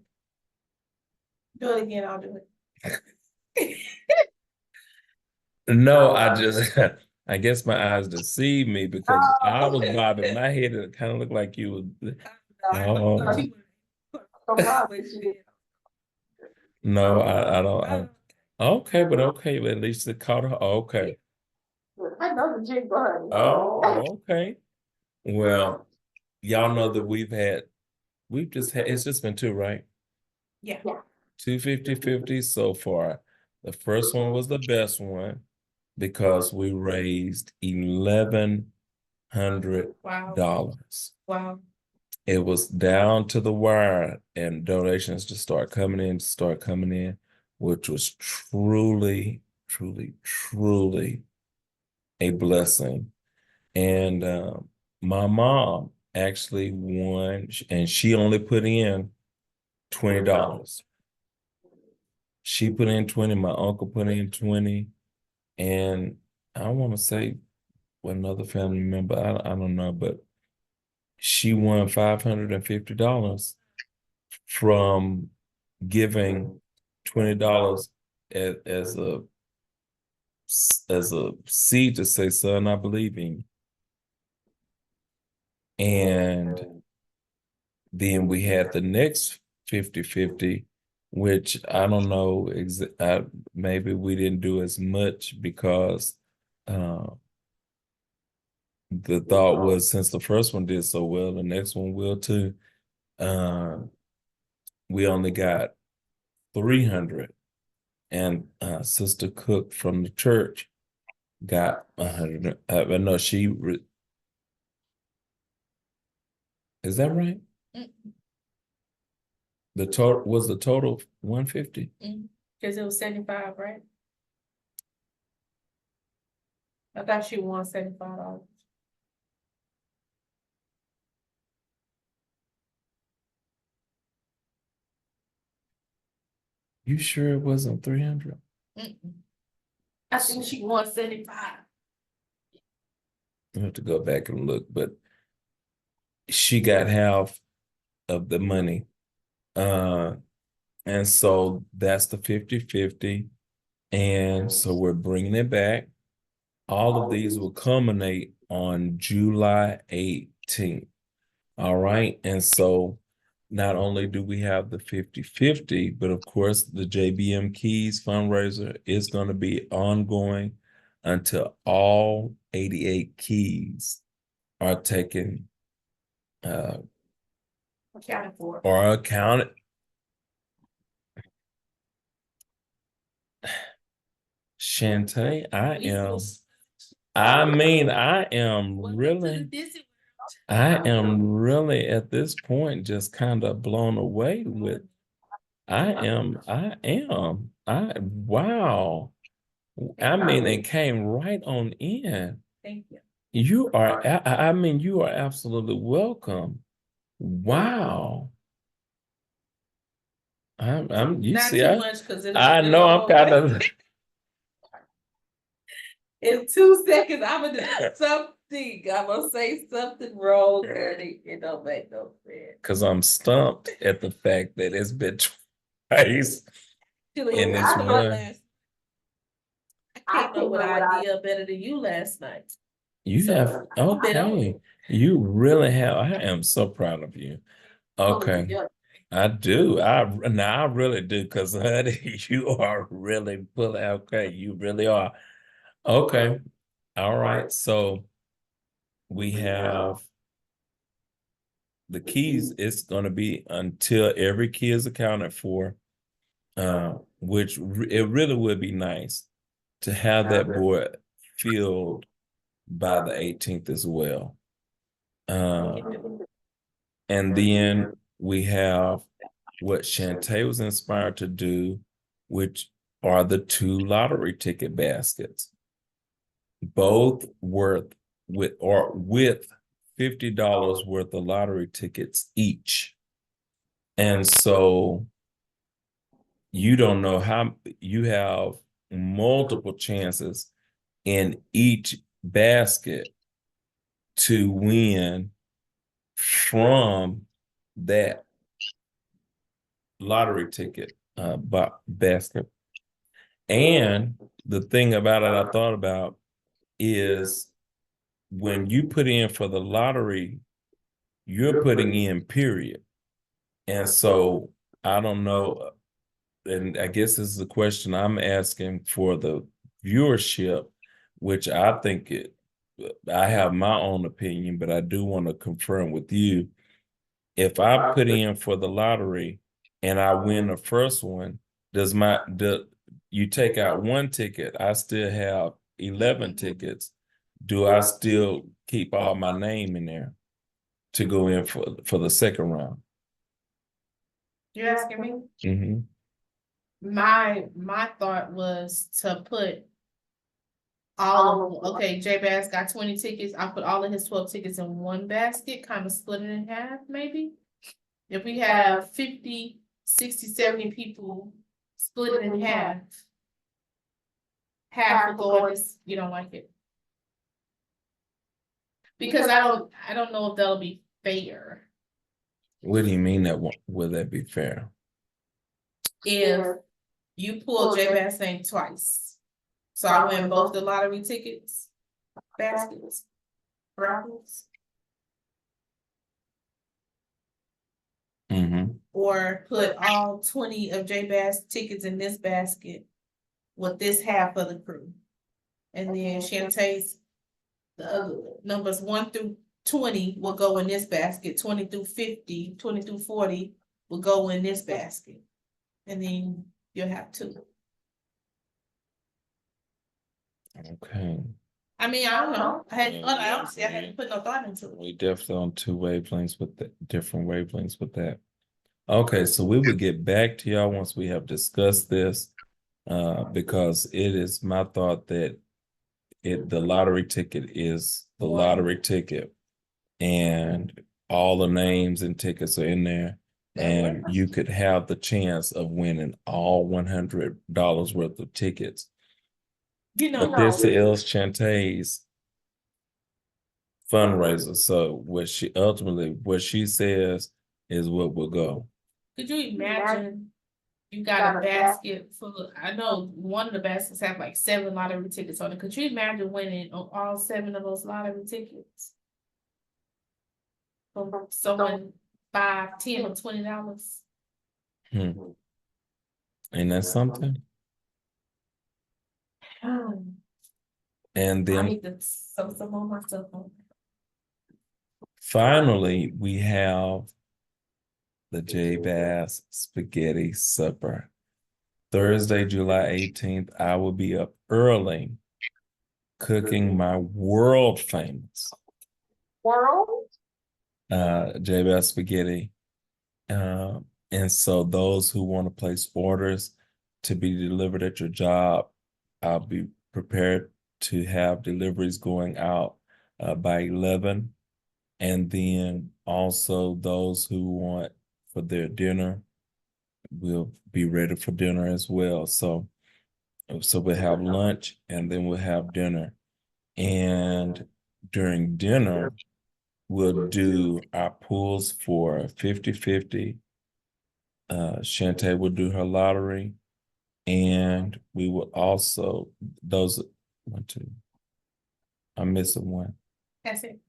Do it again, I'll do it. No, I just I guess my eyes deceived me because I was bobbing my head and it kind of looked like you was oh no, I don't okay, but at least it caught her. Okay. I know the jig bun. Oh, okay. Well, y'all know that it's just been two, right? Yeah. 2 50-50 so far. The first one was the best one because we raised $1,100. Wow. It was down to the wire and donations just start coming in, which was truly, truly, truly a blessing. And my mom actually won, and she only put in $20. She put in 20, my uncle put in 20, and I want to say another family member, I don't know, but she won $550 from giving $20 as a seed to say, son, I believe in you. And then we had the next 50-50, which I don't know, maybe we didn't do as much because the thought was since the first one did so well, the next one will too. We only got 300, and Sister Cook from the church got 100. No, is that right? The total 150. Because it was 75, right? I thought she won $75. You sure it wasn't 300? I think she won 75. I have to go back and look, but she got half of the money. And so that's the 50-50. And so we're bringing it back. All of these will culminate on July 18th. All right. And so not only do we have the 50-50, but of course the JBM Keys fundraiser is going to be ongoing until all 88 keys are taken Accounted for. or accounted. Shantae, I am really at this point just kind of blown away with wow. I mean, it came right on in. Thank you. You are absolutely welcome. Wow. You Not see, too much because I know I'm kind of in 2 seconds, I'm gonna do something. I'm gonna say something wrong, and it don't make no sense. because I'm stumped at the fact that it's been twice. And it's one. I came up with an idea better than you last night. You have okay. You really have. I am so proud of you. Okay. I do. I really do, because honey, you are really pulling. Okay, you really are. Okay. All right. So we have the keys. It's going to be until every key is accounted for, which it really would be nice to have that board filled by the 18th as well. And then we have what Shantae was inspired to do, which are the 2 lottery ticket baskets, both with $50 worth of lottery tickets each. And so you don't know how you have multiple chances in each basket to win from that lottery ticket basket. And the thing about it I thought about is when you put in for the lottery, you're putting in period. And so I don't know, and I guess this is a question I'm asking for the viewership, which I think I have my own opinion, but I do want to confirm with you. If I put in for the lottery and I win the first one, you take out 1 ticket, I still have 11 tickets. Do I still keep all my name in there to go in for the second round? You're asking me? Mm-hmm. My thought was to put all of them. Okay, J Bass got 20 tickets. I'll put all of his 12 tickets in one basket, kind of split it in half, maybe. If we have 50, 60, 70 people, split it in half. Half will go in this, you don't like it. Because I don't know if that'll be fair. What do you mean will that be fair? If you pull J Bass name twice. So I win both the lottery tickets, baskets, raffles. Mm-hmm. Or put all 20 of J Bass tickets in this basket with this half of the crew. And then Shantae's the other numbers 1 through 20 will go in this basket, 20 through 50, 20 through 40 will go in this basket. And then you'll have 2. Okay. I mean, I don't know. I hadn't put no thought into it. We definitely on 2 wavelengths with different wavelengths with that. Okay, so we will get back to y'all once we have discussed this, because it is my thought that the lottery ticket is the lottery ticket, and all the names and tickets are in there, and you could have the chance of winning all $100 worth of tickets. But this is Shantae's fundraiser. So what she says is what will go. Could you imagine you got a basket full of, I know one of the baskets have like 7 lottery tickets on it. Could you imagine winning on all 7 of those lottery tickets? From someone $5, $10, or $20. Ain't that something? And I then need to sew some on myself. finally, we have the J Bass Spaghetti Supper. Thursday, July 18th, I will be up early cooking my world famous J Bass Spaghetti. And so those who want to place orders to be delivered at your job, I'll be prepared to have deliveries going out by 11. And then also those who want for their dinner will be ready for dinner as well. So we'll have lunch and then we'll have dinner. And during dinner, we'll do our pools for 50-50. Shantae will do her lottery. And we will also, those, 1, 2, I'm missing one. That's it.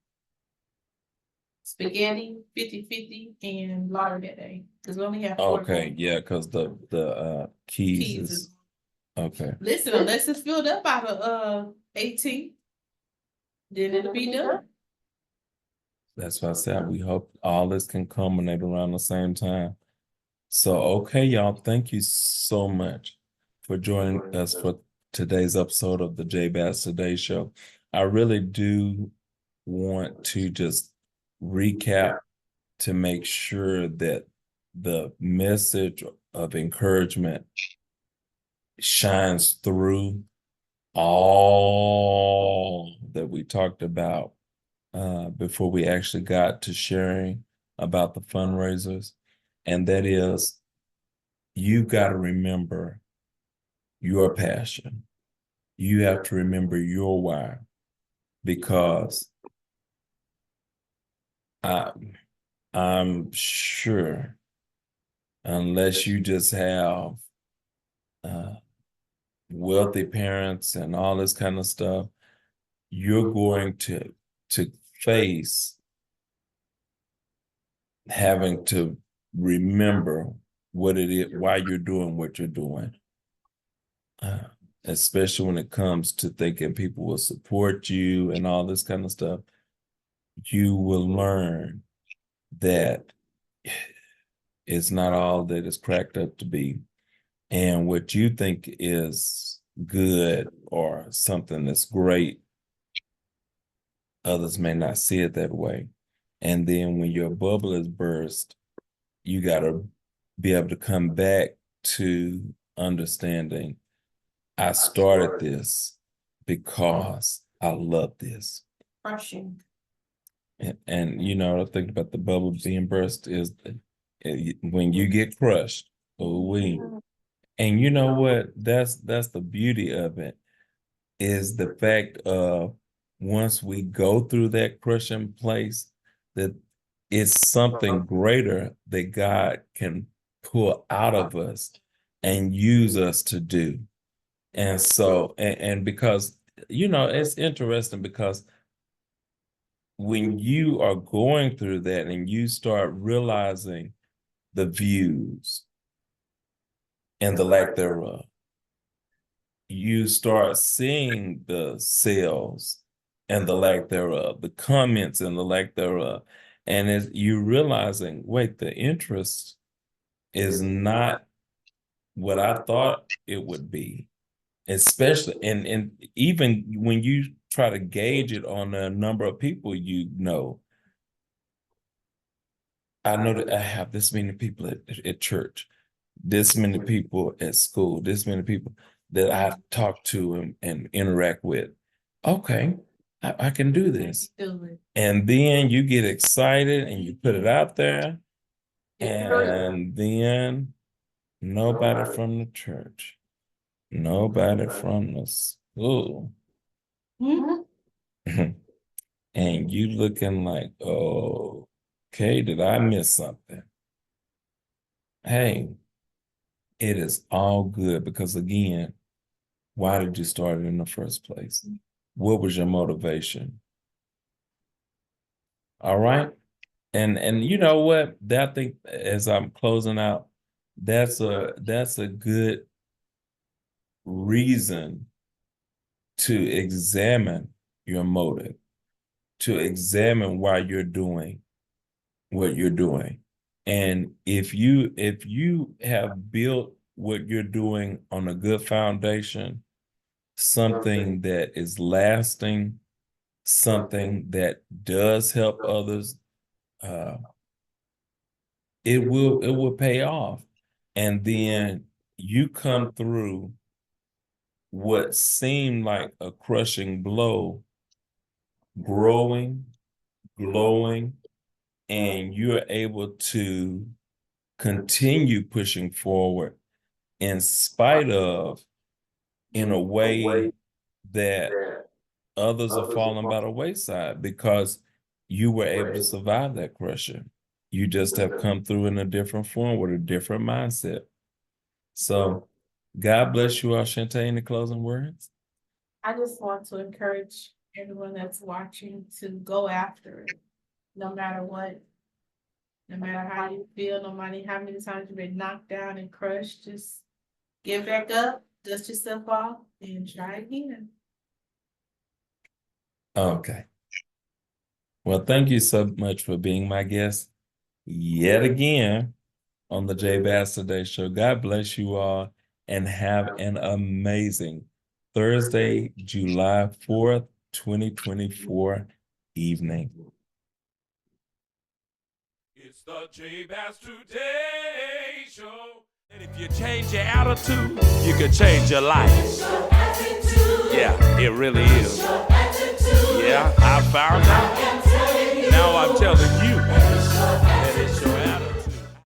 Spaghetti, 50-50, and lottery that day. Because we only have 4. Okay, yeah, because the keys is okay. Listen, unless it's filled up out of 18, then it'll be done. That's why I said we hope all this can culminate around the same time. So, okay, y'all, thank you so much for joining us for today's episode of the J Bass Today Show. I really do want to just recap to make sure that the message of encouragement shines through all that we talked about before we actually got to sharing about the fundraisers. And that is, you got to remember your passion. You have to remember your why, because I'm sure unless you just have wealthy parents and all this kind of stuff, you're going to face having to remember what it is, why you're doing what you're doing. Especially when it comes to thinking people will support you and all this kind of stuff, you will learn that it's not all that it's cracked up to be. And what you think is good or something that's great, others may not see it that way. And then when your bubble is burst, you got to be able to come back to understanding, I started this because I love this. Crushing. And you know, I think about the bubble being burst is when you get crushed. Oh, we. And you know what? That's the beauty of it, is the fact of once we go through that crushing place, that it's something greater that God can pull out of us and use us to do. And so, and because, you know, it's interesting because when you are going through that and you start realizing the views and the lack thereof, you start seeing the sales and the lack thereof, the comments and the lack thereof. And as you realizing, wait, the interest is not what I thought it would be. Especially, and even when you try to gauge it on the number of people you know, I know that I have this many people at church, this many people at school, this many people that I talk to and interact with. Okay, I can do this. And then you get excited and you put it out there, and then nobody from the church, nobody from the school. And you looking like, oh, okay, did I miss something? Hey, it is all good, because again, why did you start it in the first place? What was your motivation? All right. And you know what? That, I think, as I'm closing out, that's a good reason to examine your motive, to examine why you're doing what you're doing. And if you have built what you're doing on a good foundation, something that is lasting, something that does help others, it will pay off. And then you come through what seemed like a crushing blow, growing, glowing, and you're able to continue pushing forward in spite of, in a way that others are falling by the wayside, because you were able to survive that crushing. You just have come through in a different form with a different mindset. So God bless you all. Shantae, any closing words? I just want to encourage everyone that's watching to go after it, no matter what. No matter how you feel, no matter how many times you've been knocked down and crushed, just get back up, dust yourself off, and try again. Okay. Well, thank you so much for being my guest yet again on the Jay Bass Today Show. God bless you all and have an amazing Thursday, July 4th, 2024 evening. It's the Jay Bass Today Show. And if you change your attitude, you can change your life. Yeah, it really is. Yeah, I found out. Now I'm telling you.